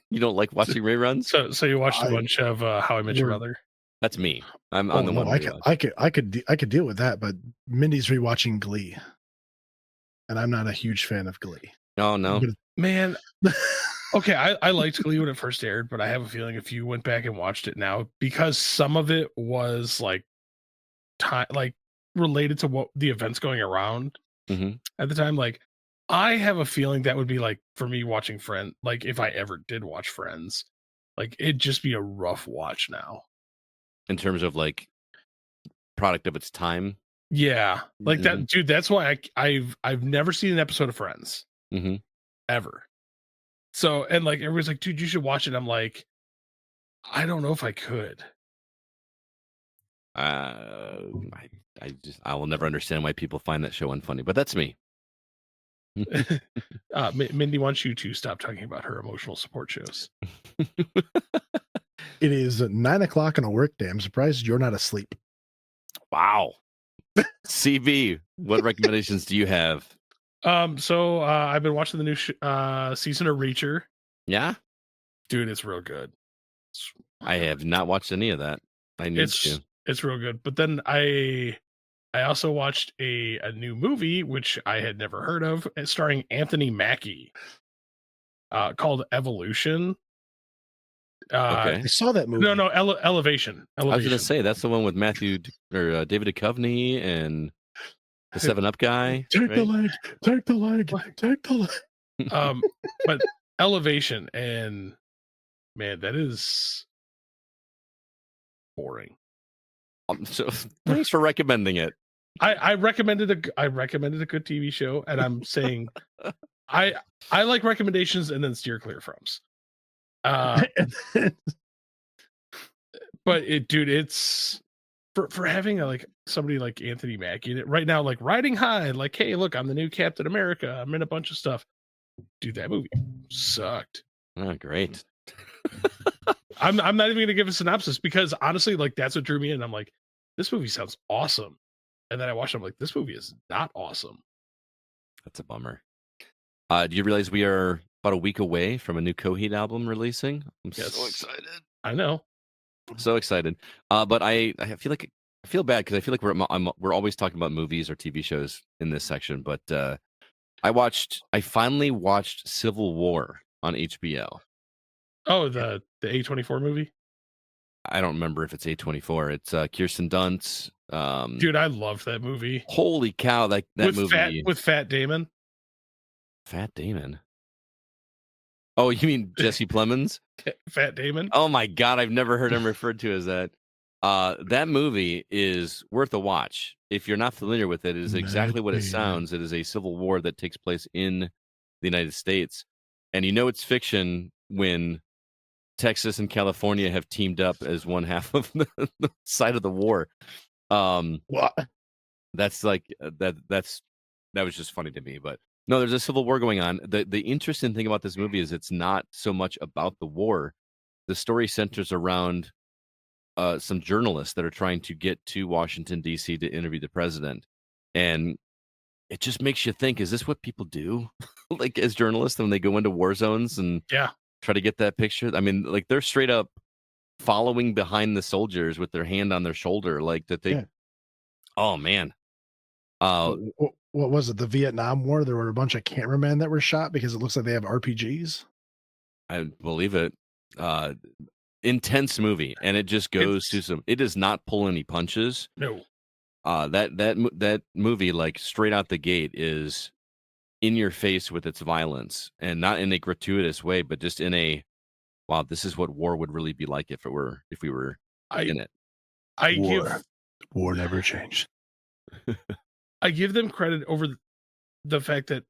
You don't like watching reruns? So you watched a bunch of How I Met Your Mother? That's me. I'm the one. I could deal with that, but Mindy's rewatching Glee, and I'm not a huge fan of Glee. Oh no, man. Okay, I liked Glee when it first aired, but I have a feeling if you went back and watched it now, because some of it was like related to what the events going around at the time, like I have a feeling that would be like for me watching Friends, like if I ever did watch Friends, like it'd just be a rough watch now. In terms of like product of its time. Yeah. Like that, dude, that's why I've never seen an episode of Friends. Ever. So, and like everybody's like, dude, you should watch it. I'm like, I don't know if I could. I will never understand why people find that show unfunny, but that's me. Mindy wants you to stop talking about her emotional support shows. It is 9:00 on a work day. I'm surprised you're not asleep. Wow. CB, what recommendations do you have? So I've been watching the new season of Reacher. Yeah, dude, it's real good. I have not watched any of that. I need to. It's real good. But then I also watched a new movie which I had never heard of, starring Anthony Mackie, called Evolution. Okay, I saw that movie. No, Elevation. I was going to say that's the one with David Duchovny and the 7-Up guy. Take the leg. Take the leg. Take the leg. But Elevation, and man, that is boring. So thanks for recommending it. I recommended a good TV show, and I'm saying I like recommendations and then steer clear from. But it's for having somebody like Anthony Mackie in it right now, like riding high, like, hey, look, I'm the new Captain America. I'm in a bunch of stuff. Dude, that movie sucked. Oh, great. I'm not even gonna give a synopsis because honestly, like that's what drew me in. I'm like, this movie sounds awesome. And then I watched it, I'm like, this movie is not awesome. That's a bummer. Do you realize we are about a week away from a new Coheed album releasing? I'm so excited. I know. So excited. But I feel bad because I feel like we're always talking about movies or TV shows in this section. But I finally watched Civil War on HBO. Oh, the A24 movie? I don't remember if it's A24. It's Kirsten Dunst. Dude, I loved that movie. Holy cow, that movie with Fat Damon. Fat Damon. Oh, you mean Jesse Plemons? Fat Damon. Oh my God, I've never heard him referred to as that. That movie is worth a watch. If you're not familiar with it, it is exactly what it sounds. It is a civil war that takes place in the United States. And you know it's fiction when Texas and California have teamed up as one half of the side of the war. What? That's like that was just funny to me. But no, there's a civil war going on. The interesting thing about this movie is it's not so much about the war. The story centers around some journalists that are trying to get to Washington, D.C. to interview the president. And it just makes you think, is this what people do? Like as journalists when they go into war zones and try to get that picture? I mean, like they're straight up following behind the soldiers with their hand on their shoulder. Like that they, oh man. What was it? The Vietnam War? There were a bunch of cameramen that were shot because it looks like they have RPGs. I believe it. Intense movie, and it just goes to some. It does not pull any punches. No. That movie, like straight out the gate, is in your face with its violence, and not in a gratuitous way, but just in a, wow, this is what war would really be like if we were in it. War never changed. I give them credit over the fact that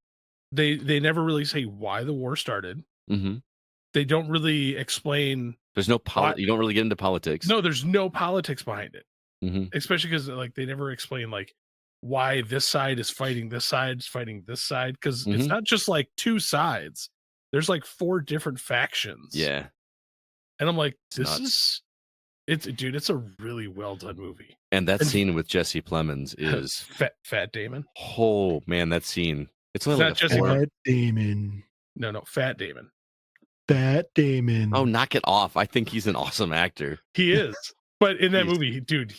they never really say why the war started. Mm-hmm. They don't really explain. There's no you don't really get into politics. No, there's no politics behind it. Mm-hmm. Especially because like they never explain like why this side is fighting this side, because it's not just like two sides. There's like 4 different factions. Yeah. And I'm like, it's a really well done movie. And that scene with Jesse Plemons is Fat Damon. Oh man, that scene. It's only like Fat Damon. No, Fat Damon. Fat Damon. Oh, knock it off. I think he's an awesome actor. He is. But in that movie, dude,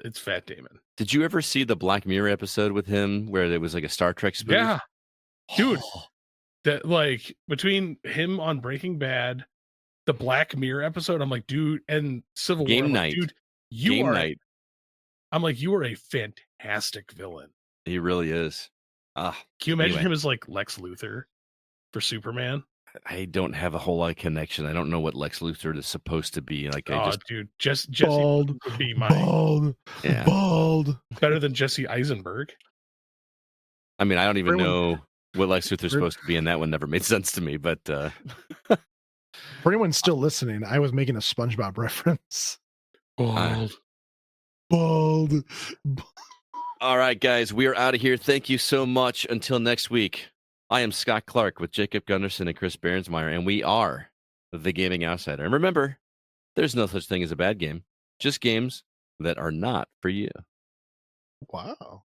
it's Fat Damon. Did you ever see the Black Mirror episode with him where there was like a Star Trek spoof? Yeah. Dude. That like between him on Breaking Bad, the Black Mirror episode, I'm like, dude, and Civil War, Game Night. dude, I'm like, you are a fantastic villain. He really is. Can you imagine him as like Lex Luthor for Superman? I don't have a whole lot of connection. I don't know what Lex Luthor is supposed to be. Like, dude, Jesse bald, would be my bald. Better than Jesse Eisenberg. I mean, I don't even know what Lex Luthor's supposed to be, and that one never made sense to me. But for anyone still listening, I was making a SpongeBob reference. Bald. All right, guys, we are out of here. Thank you so much. Until next week, I am Scott Clark with Jacob Gunderson and Chris Behrensmeyer, and we are the Gaming Outsider. And remember, there's no such thing as a bad game, just games that are not for you. Wow.